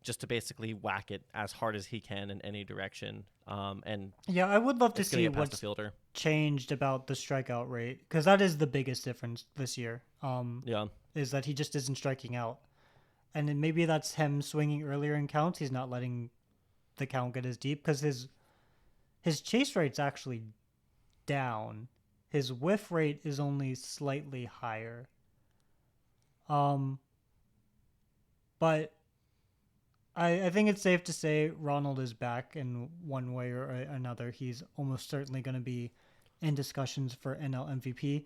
just to basically whack it as hard as he can in any direction. And yeah, I would love to see what's changed about the strikeout rate because that is the biggest difference this year. Is that he just isn't striking out. And then maybe that's him swinging earlier in counts. He's not letting the count get as deep because his chase rate's actually down. His whiff rate is only slightly higher. But I think it's safe to say Ronald is back in one way or another. He's almost certainly going to be in discussions for NL MVP.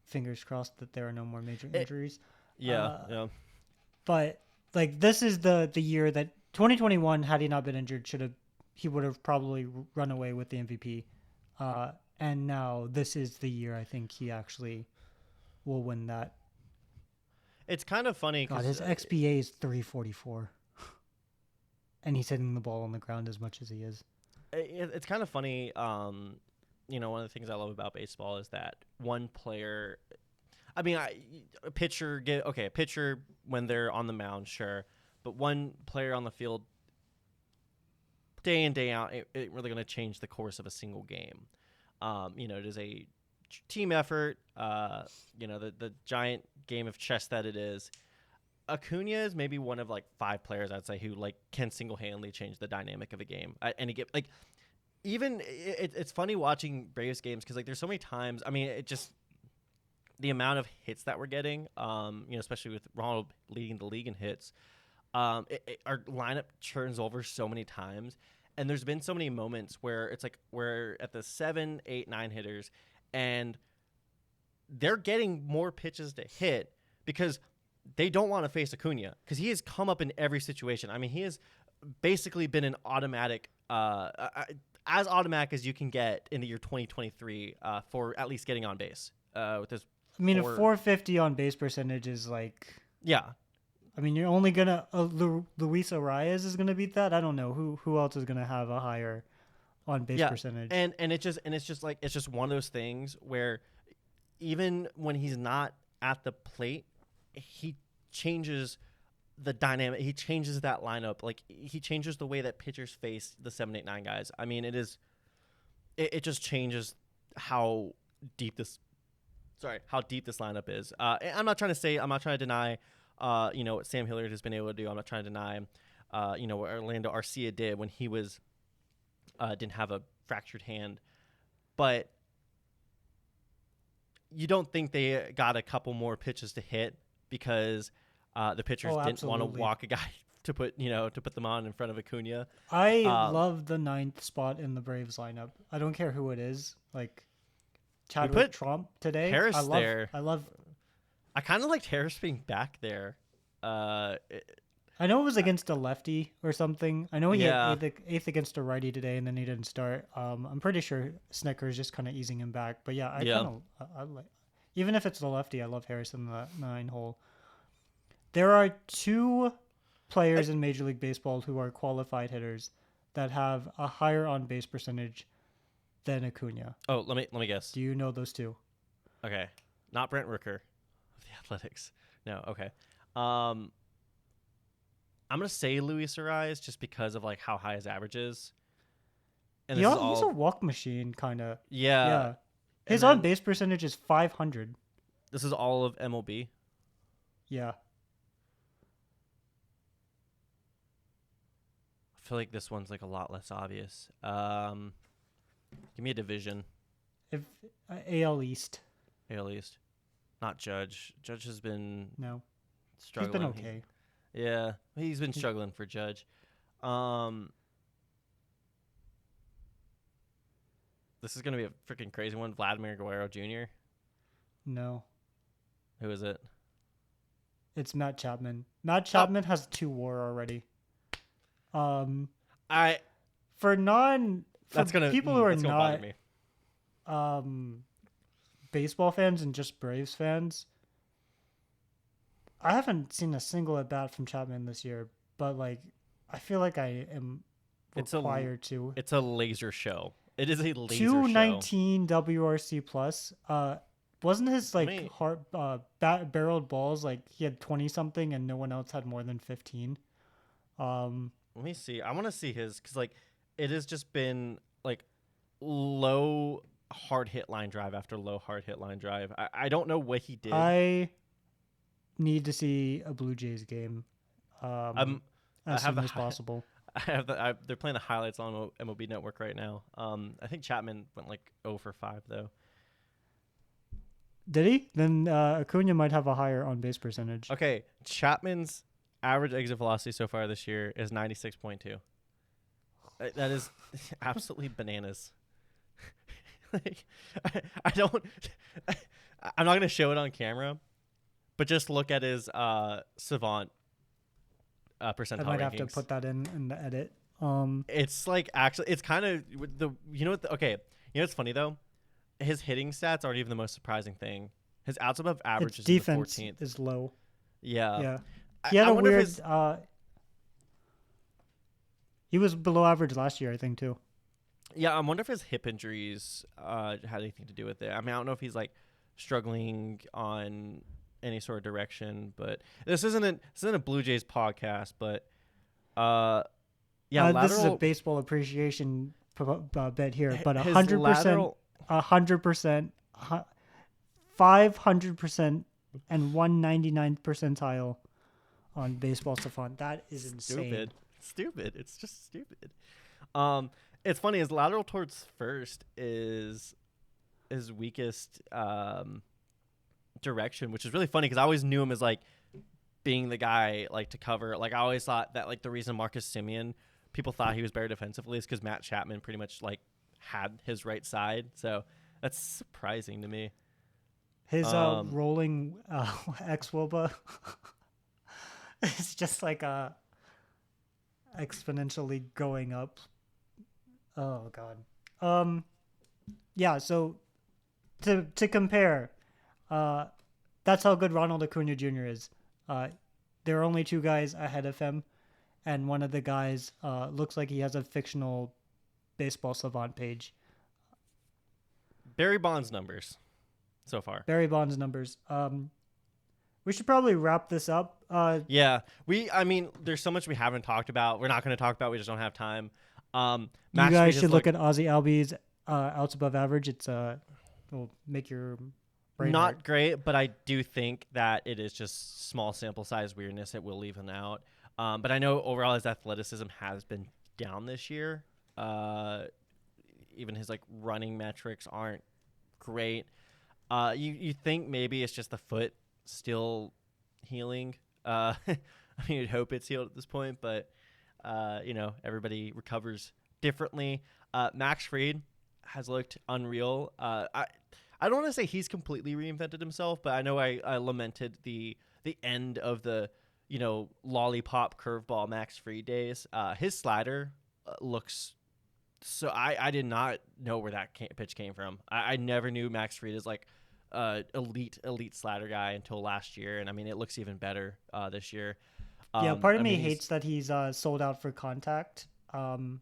Fingers crossed that there are no more major injuries. Yeah. But like this is the year that 2021, had he not been injured, he would have probably run away with the MVP. And now this is the year I think he actually will win that. It's kind of funny God, because his XBA is 344. And he's hitting the ball on the ground as much as he is. it's kind of funny. One of the things I love about baseball is that one player. I mean, a pitcher when they're on the mound, sure, but one player on the field, day in day out, it really going to change the course of a single game. It is a team effort. The giant game of chess that it is. Acuna is maybe one of like 5 players I'd say who like can single-handedly change the dynamic of a game. It's funny watching Braves games because like there's so many times. I mean, the amount of hits that we're getting, especially with Ronald leading the league in hits, our lineup turns over so many times, and there's been so many moments where it's like we're at the 7, 8, 9 hitters, and they're getting more pitches to hit because they don't want to face Acuna because he has come up in every situation. I mean, he has basically been an automatic, as automatic as you can get in the year 2023 for at least getting on base. With his, a 450 on base percentage is like, yeah. I mean, you're only gonna Luis Arias is gonna beat that. I don't know who else is gonna have a higher on base percentage. And it's just one of those things where even when he's not at the plate, he changes the dynamic. He changes that lineup. Like he changes the way that pitchers face the 7, 8, 9 guys. I mean, it just changes how deep this lineup is. I'm not trying to deny, what Sam Hilliard has been able to do. I'm not trying to deny, what Orlando Arcia did when he was, didn't have a fractured hand, but you don't think they got a couple more pitches to hit because the pitchers didn't want to walk a guy to put them on in front of Acuna. I love the 9th spot in the Braves lineup. I don't care who it is. Like Chadwick Trump today. Harris there. I kind of liked Harris being back there. I know it was against a lefty or something. I know he had eighth against a righty today, and then he didn't start. I'm pretty sure Snecker's just kind of easing him back. But yeah, I like, even if it's the lefty, I love Harris in the 9 hole. There are 2 players in Major League Baseball who are qualified hitters that have a higher on base percentage than Acuna. Oh, let me guess. Do you know those 2? Okay, not Brent Rooker of the Athletics. No, okay. I'm gonna say Luis Arias just because of like how high his average is. And he's a walk machine, kind of. Yeah. His on base percentage is 500. This is all of MLB. Yeah. I feel like this one's like a lot less obvious. Give me a division. If AL East. AL East. Not Judge. Judge has been struggling. He's been okay. He's been struggling for Judge. This is gonna be a freaking crazy one. Vladimir Guerrero Jr. No. Who is it? It's Matt Chapman. Matt Chapman has 2 WAR already. People who are not baseball fans and just Braves fans, I haven't seen a single at bat from Chapman this year, but like I feel like I am required to. It's a laser show. It is a laser 219 WRC plus. Wasn't his barreled balls like he had 20 something and no one else had more than 15? Let me see. I want to see his because like it has just been like low hard hit line drive after low hard hit line drive. I don't know what he did. I need to see a Blue Jays game as soon as possible. They're playing the highlights on MLB Network right now. I think Chapman went like 0 for 5 though. Did he? Then Acuna might have a higher on base percentage. Okay, Chapman's average exit velocity so far this year is 96.2. That is absolutely bananas. Like, I don't. I'm not gonna show it on camera, but just look at his savant percentile I might have rankings. to put that in the edit. It's like actually, it's kind of the you know what? Okay, you know what's funny though? His hitting stats aren't even the most surprising thing. His outs above average its is in the defense 14th. is low. Yeah. Yeah, he had I a wonder if weird. his, He was below average last year, I think, too. yeah, I wonder if his hip injuries had anything to do with it. I mean, I don't know if he's like struggling on any sort of direction, but this isn't a Blue Jays podcast, but yeah, This is a lateral baseball appreciation bet here, but his 100%, lateral 100%, 500%, and 199th percentile on baseball savant. That is insane. Stupid. It's just stupid. It's funny. His lateral towards first is his weakest direction, which is really funny because I always knew him as like being the guy like to cover. Like I always thought that like the reason Marcus Semien people thought he was better defensively is because Matt Chapman pretty much like had his right side. So that's surprising to me. His rolling ex-Woba is just like exponentially going up. Oh God. Yeah. So to compare, that's how good Ronald Acuña Jr. is. There are only two guys ahead of him, and one of the guys looks like he has a fictional baseball savant page. Barry Bonds numbers so far. Barry Bonds numbers. We should probably wrap this up. Yeah, I mean, there's so much we haven't talked about. We're not going to talk about. We just don't have time. You guys should look at Ozzy Albies outs above average. It's will make your brain not hurt. great, but I do think that it is just small sample size weirdness. It will leave him out. But I know overall his athleticism has been down this year. Even his like running metrics aren't great. You think maybe it's just the foot still healing. I mean, you'd hope it's healed at this point, but everybody recovers differently. Max Fried has looked unreal. I don't want to say he's completely reinvented himself, but I know I lamented the end of the lollipop curveball Max Fried days. His slider looks so. I did not know where that pitch came from. I never knew Max Fried is like elite slider guy until last year, and I mean it looks even better this year. Yeah, part of me hates that he's sold out for contact, and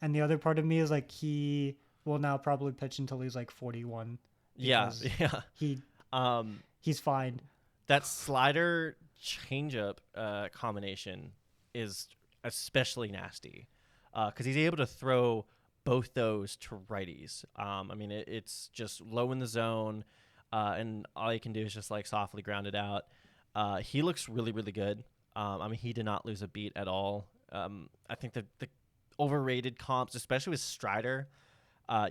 the other part of me is like he will now probably pitch until he's like 41. Yeah. He's fine. That slider changeup combination is especially nasty because he's able to throw both those to righties. I mean it's just low in the zone. And all you can do is just like softly ground it out. He looks really, really good. I mean, he did not lose a beat at all. I think the overrated comps, especially with Strider,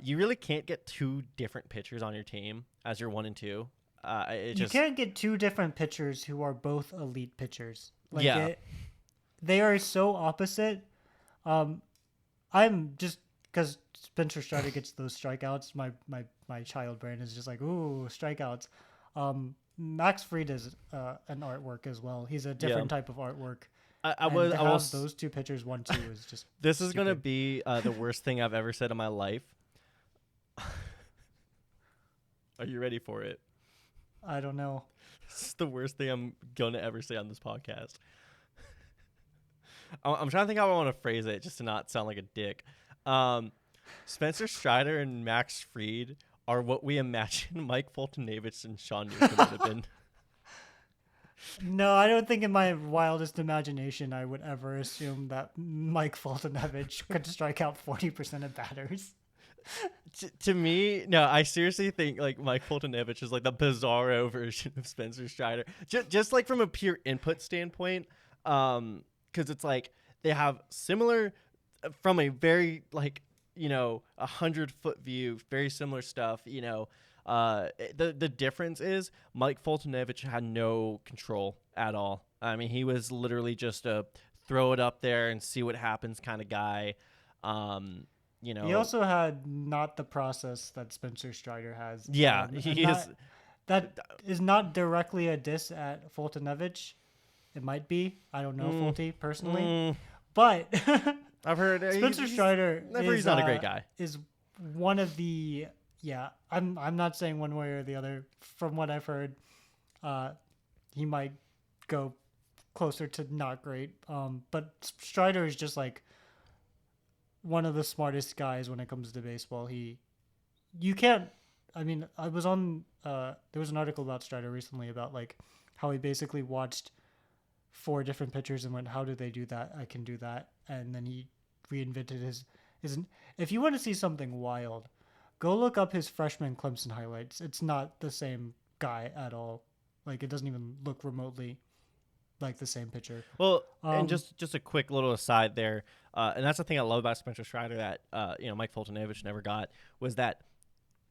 you really can't get two different pitchers on your team as your 1 and 2. You can't get two different pitchers who are both elite pitchers. They are so opposite. I'm just because Spencer Strider gets those strikeouts. My child brain is just like, ooh, strikeouts. Max Fried is an artwork as well. He's a different type of artwork. Those two pitchers 1-2 is just. This is gonna be the worst thing I've ever said in my life. Are you ready for it? I don't know. This is the worst thing I'm gonna ever say on this podcast. I'm trying to think how I want to phrase it just to not sound like a dick. Spencer Strider and Max Fried are what we imagine Mike Foltynewicz and Sean Newcomb would have been. No, I don't think in my wildest imagination I would ever assume that Mike Foltynewicz could strike out 40% of batters. To me, no, I seriously think like Mike Foltynewicz is like the bizarro version of Spencer Strider. Just like from a pure input standpoint, because it's like they have similar from a very like 100-foot view, very similar stuff. The difference is Mike Foltynewicz had no control at all. I mean, he was literally just a throw it up there and see what happens kind of guy. He also had not the process that Spencer Strider has. Yeah, he is. That is not directly a diss at Fultonevich. It might be. I don't know Fulty personally, but I've heard Spencer Strider. He's not a great guy. Is one of the I'm not saying one way or the other. From what I've heard, he might go closer to not great. But Strider is just like one of the smartest guys when it comes to baseball. You can't. I mean, I was on. There was an article about Strider recently about like how he basically watched 4 different pitchers and went, "How do they do that? I can do that." And then he reinvented his. If you want to see something wild, go look up his freshman Clemson highlights. It's not the same guy at all. Like it doesn't even look remotely like the same pitcher. Well, and just a quick little aside there, and that's the thing I love about Spencer Strider that Mike Fultonevich never got, was that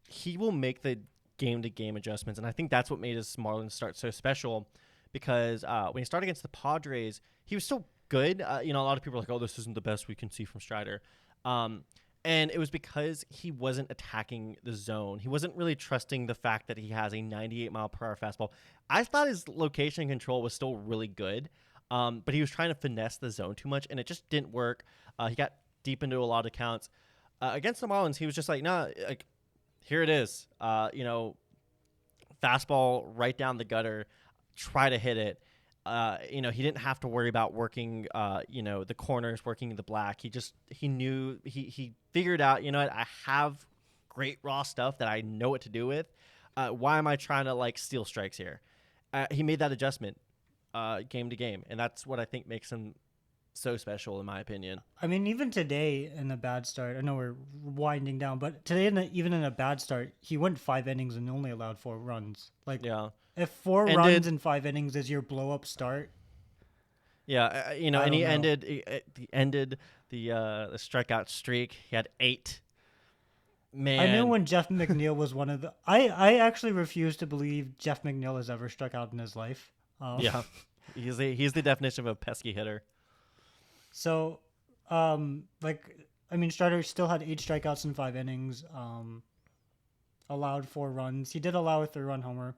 he will make the game-to-game adjustments, and I think that's what made his Marlins start so special, because when he started against the Padres, he was still good. A lot of people are like, "Oh, this isn't the best we can see from Strider," and it was because he wasn't attacking the zone. He wasn't really trusting the fact that he has a 98-mile-per-hour fastball. I thought his location control was still really good, but he was trying to finesse the zone too much, and it just didn't work. He got deep into a lot of counts. Against the Marlins, he was just like, "Nah, like, here it is. Fastball right down the gutter. Try to hit it." He didn't have to worry about working, the corners, working the black. He knew, he figured out, I have great raw stuff that I know what to do with. Why am I trying to like steal strikes here? He made that adjustment game to game. And that's what I think makes him so special, in my opinion. I mean, even today in a bad start, I know we're winding down, but today, even in a bad start, he went 5 innings and only allowed 4 runs. Like, yeah. If 4 runs in 5 innings is your blow-up start, yeah, and he ended the strikeout streak. He had 8. Man, I knew when Jeff McNeil was one of the. I actually refuse to believe Jeff McNeil has ever struck out in his life. Yeah, he's the definition of a pesky hitter. So, Strider still had 8 strikeouts in 5 innings. Allowed 4 runs. He did allow a 3-run homer.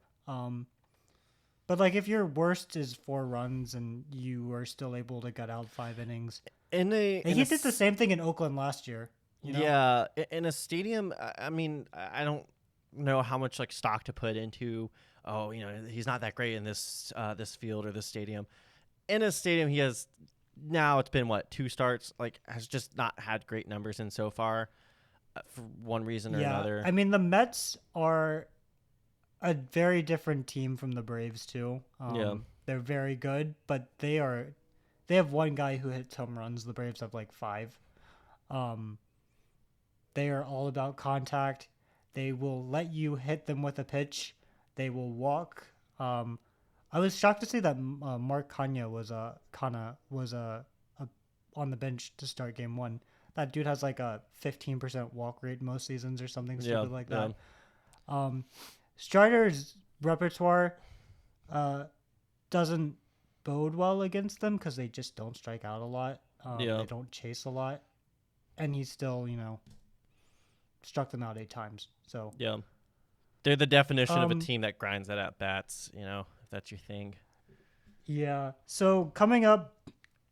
But like if your worst is 4 runs and you are still able to gut out 5 innings, he did the same thing in Oakland last year. Yeah, in a stadium. I mean, I don't know how much like stock to put into. Oh, he's not that great in this field or this stadium. In a stadium, he has now. It's been 2 starts. Like has just not had great numbers in so far, for one reason or another. I mean, the Mets are a very different team from the Braves too. They're very good, but they have one guy who hits home runs. The Braves have like 5. They are all about contact. They will let you hit them with a pitch. They will walk. I was shocked to see that Mark Kanya was on the bench to start game 1. That dude has like a 15% walk rate most seasons or something stupid like that. Strider's repertoire doesn't bode well against them because they just don't strike out a lot. They don't chase a lot. And he still, struck them out 8 times. So yeah, they're the definition of a team that grinds that at bats. If that's your thing. Yeah. So coming up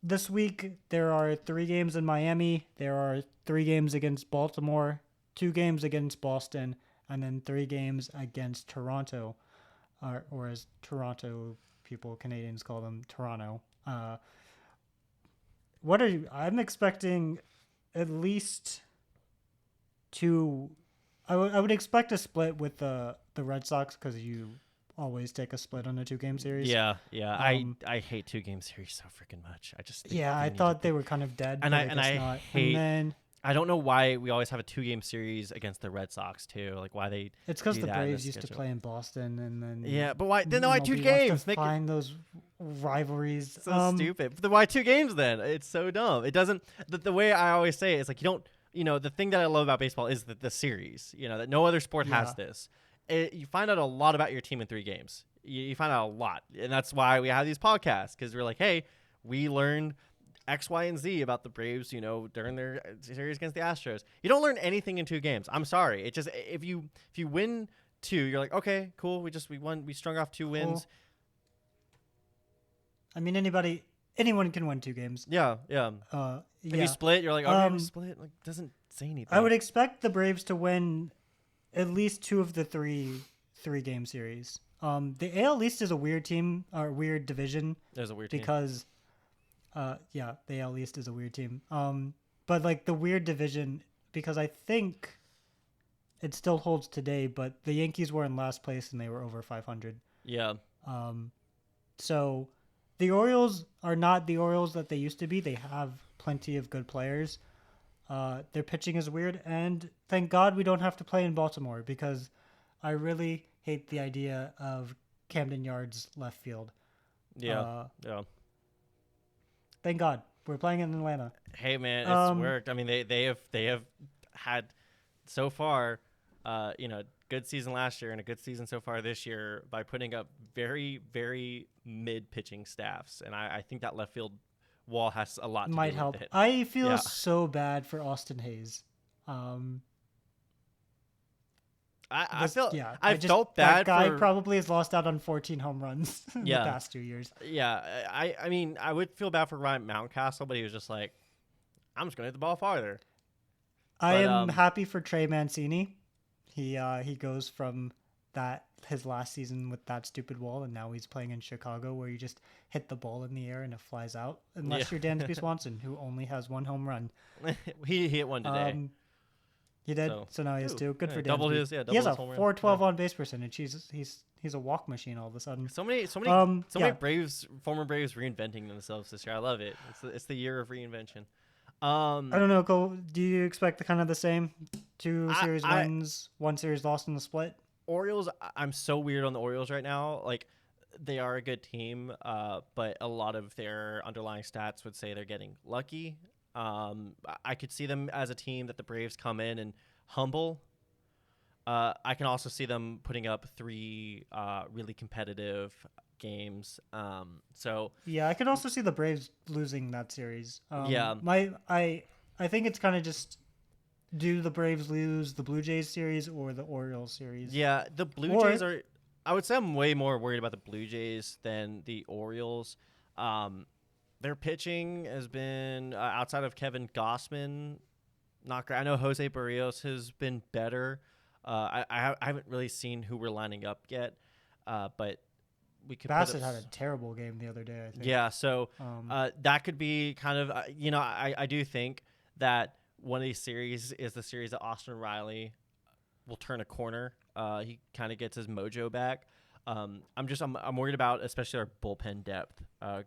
this week, there are 3 games in Miami. There are 3 games against Baltimore, 2 games against Boston, and then 3 games against Toronto, or as Toronto Canadians call them, Toronto. I'm expecting at least 2. I would expect a split with the Red Sox because you always take a split on a 2-game series. Yeah. I hate 2-game series so freaking much. I thought they were kind of dead. And I hate. I don't know why we always have a 2-game series against the Red Sox too. Like why they. It's because the Braves used to play in Boston, and then. Yeah, but why? Then why 2 games? Find those rivalries. So stupid. But why 2 games then? It's so dumb. It doesn't. The way I always say it is like you don't. The thing that I love about baseball is the series. That no other sport has this. You find out a lot about your team in 3 games. You find out a lot, and that's why we have these podcasts, because we're like, hey, we learned X, Y, and Z about the Braves, during their series against the Astros. You don't learn anything in 2 games. I'm sorry. It just, if you win 2, you're like, okay, cool. We won. We strung off 2 wins. Cool. I mean, anyone can win 2 games. Yeah. If you split, you're like, okay, we split. Like, doesn't say anything. I would expect the Braves to win at least 2 of the 3 game series. The AL East is a weird team, or weird division. There's a weird because, the AL East is a weird team. But like the weird division, because I think it still holds today, but the Yankees were in last place and they were over 500. Yeah. So the Orioles are not the Orioles that they used to be. They have plenty of good players. Their pitching is weird, and thank God we don't have to play in Baltimore, because I really hate the idea of Camden Yards left field. Yeah. Thank God we're playing in Atlanta. Hey man, it's worked. I mean, they have had so far, good season last year and a good season so far this year by putting up very, very mid pitching staffs, and I think that left field wall has a lot to might do help. with it. I feel so bad for Austin Hayes. I felt that bad. Guy probably has lost out on 14 home runs in the past 2 years. Yeah, I mean, I would feel bad for Ryan Mountcastle, but he was just like, I'm just gonna hit the ball farther. I am happy for Trey Mancini. He goes from his last season with that stupid wall, and now he's playing in Chicago, where you just hit the ball in the air and it flies out. Unless you're Dansby Swanson, who only has 1 home run. he hit one today. He did, so now he has 2. Good for Dansby. Doubled his he has his a home run. 412 on base percentage. He's a walk machine all of a sudden. So many former Braves reinventing themselves this year. I love it. It's the year of reinvention. I don't know, Cole. Do you expect the same? 2 series wins, 1 series lost in the split? Orioles, I'm so weird on the Orioles right now. Like, they are a good team, but a lot of their underlying stats would say they're getting lucky. I could see them as a team that the Braves come in and humble. I can also see them putting up 3 really competitive games. I can also see the Braves losing that series. I think it's kind of just, do the Braves lose the Blue Jays series or the Orioles series? Yeah, the Blue Jays are. I would say I'm way more worried about the Blue Jays than the Orioles. Their pitching has been, outside of Kevin Gausman, not great. I know Jose Barrios has been better. I haven't really seen who we're lining up yet, but we could. Bassett had a terrible game the other day, I think. Yeah, so that could be kind of, I do think that one of these series is the series that Austin Riley will turn a corner. He kind of gets his mojo back. I'm worried about especially our bullpen depth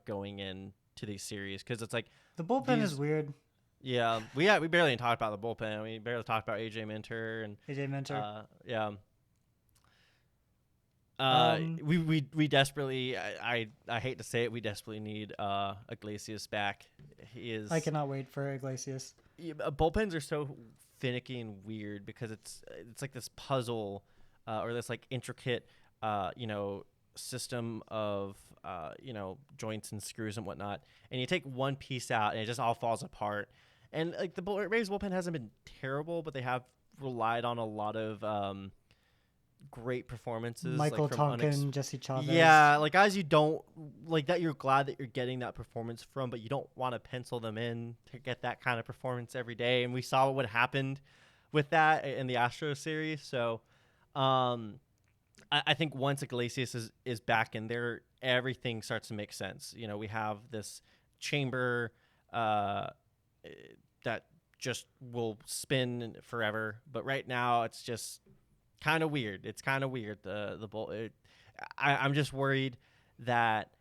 going into these series, because it's like the bullpen is weird. Yeah, we barely even talked about the bullpen. We barely talked about AJ Minter. We desperately, I hate to say it, we desperately need Iglesias back. I cannot wait for Iglesias. Bullpens are so finicky and weird, because it's like this puzzle or this like intricate system of joints and screws and whatnot, and you take one piece out and it just all falls apart. And like the Braves bullpen hasn't been terrible, but they have relied on a lot of great performances. Michael Tonkin, Jesse Chavez. Yeah, like guys you don't like that. You're glad that you're getting that performance from, but you don't want to pencil them in to get that kind of performance every day. And we saw what happened with that in the Astros series. So I think once Iglesias is back in there, everything starts to make sense. We have this chamber that just will spin forever. But right now, it's just kind of weird. It's kind of weird. I'm just worried that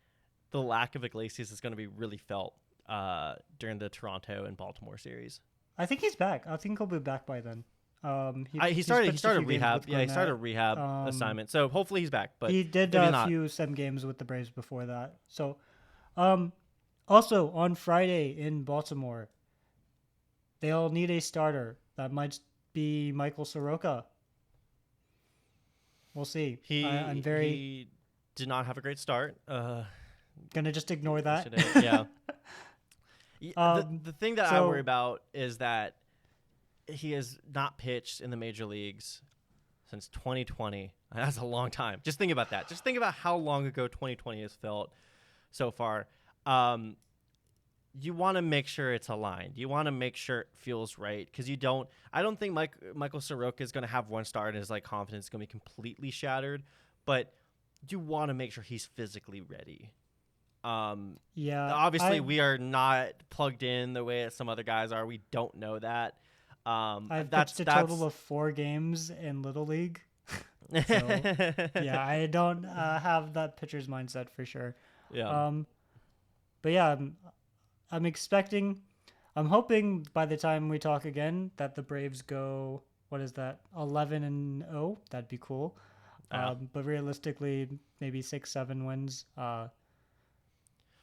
the lack of Iglesias is going to be really felt during the Toronto and Baltimore series. I think he's back. I think he'll be back by then. He started rehab. Yeah, he started a rehab assignment. So hopefully he's back. But he did a few games with the Braves before that. So, also on Friday in Baltimore, they'll need a starter. That might be Michael Soroka. We'll see. did not have a great start. Gonna just ignore that. Yesterday. Yeah. Um, The thing that I so- worry about is that he has not pitched in the major leagues since 2020. That's a long time. Just think about that. Just think about how long ago 2020 has felt so far. You want to make sure it's aligned. You want to make sure it feels right because you don't. I don't think Michael Soroka is going to have one start and his like confidence is going to be completely shattered, but you want to make sure he's physically ready. Yeah. Obviously, we are not plugged in the way that some other guys are. We don't know that. I've pitched a total of 4 games in Little League. So, yeah, I don't have that pitcher's mindset for sure. Yeah. But yeah, I'm hoping by the time we talk again that the Braves go, what is that, 11-0? That'd be cool. Yeah. But realistically, maybe 6-7 wins.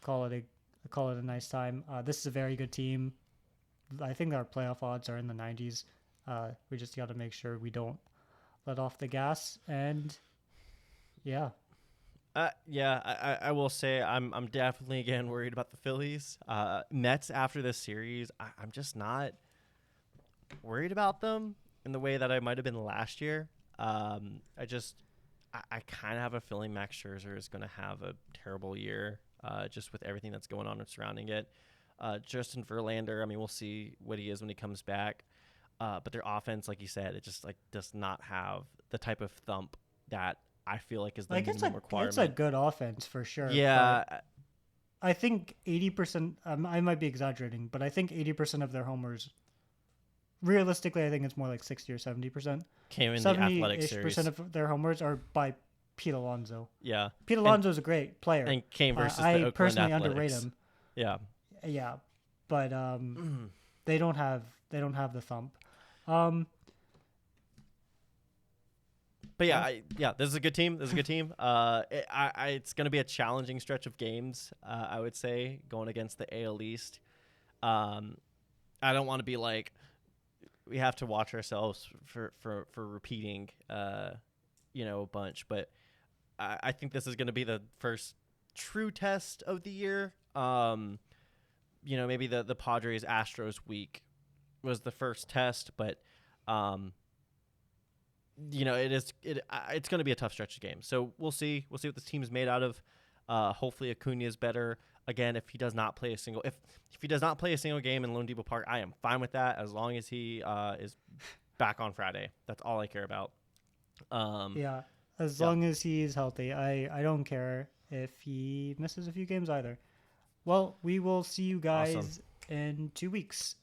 Call it a nice time. This is a very good team. I think our playoff odds are in the 90s. We just got to make sure we don't let off the gas. And yeah. I will say I'm definitely again worried about the Phillies. Mets after this series, I'm just not worried about them in the way that I might have been last year. I kind of have a feeling Max Scherzer is going to have a terrible year, just with everything that's going on and surrounding it. Justin Verlander, I mean, we'll see what he is when he comes back. But their offense, like you said, it just like does not have the type of thump that I feel like is the minimum requirement. It's a good offense for sure. Yeah. I think 80%, I might be exaggerating, but I think 80% of their homers, realistically, I think it's more like 60 or 70%. Came in the Athletic series. 70% of their homers are by Pete Alonso. Yeah. Pete Alonso's a great player. And came versus the I Oakland personally Athletics. underrate him. Yeah. Yeah. But they don't have the thump. But this is a good team. It's going to be a challenging stretch of games, I would say, going against the AL East. I don't want to be like, we have to watch ourselves for repeating, a bunch. But I think this is going to be the first true test of the year. Maybe the Padres Astros week was the first test, but it's going to be a tough stretch of games. So we'll see what this team is made out of. Hopefully Acuna is better. Again, if he does not play a single game in Lone Depot Park, I am fine with that as long as he is back on Friday. That's all I care about. As long as he's healthy. I don't care if he misses a few games either. Well, we will see you guys in 2 weeks.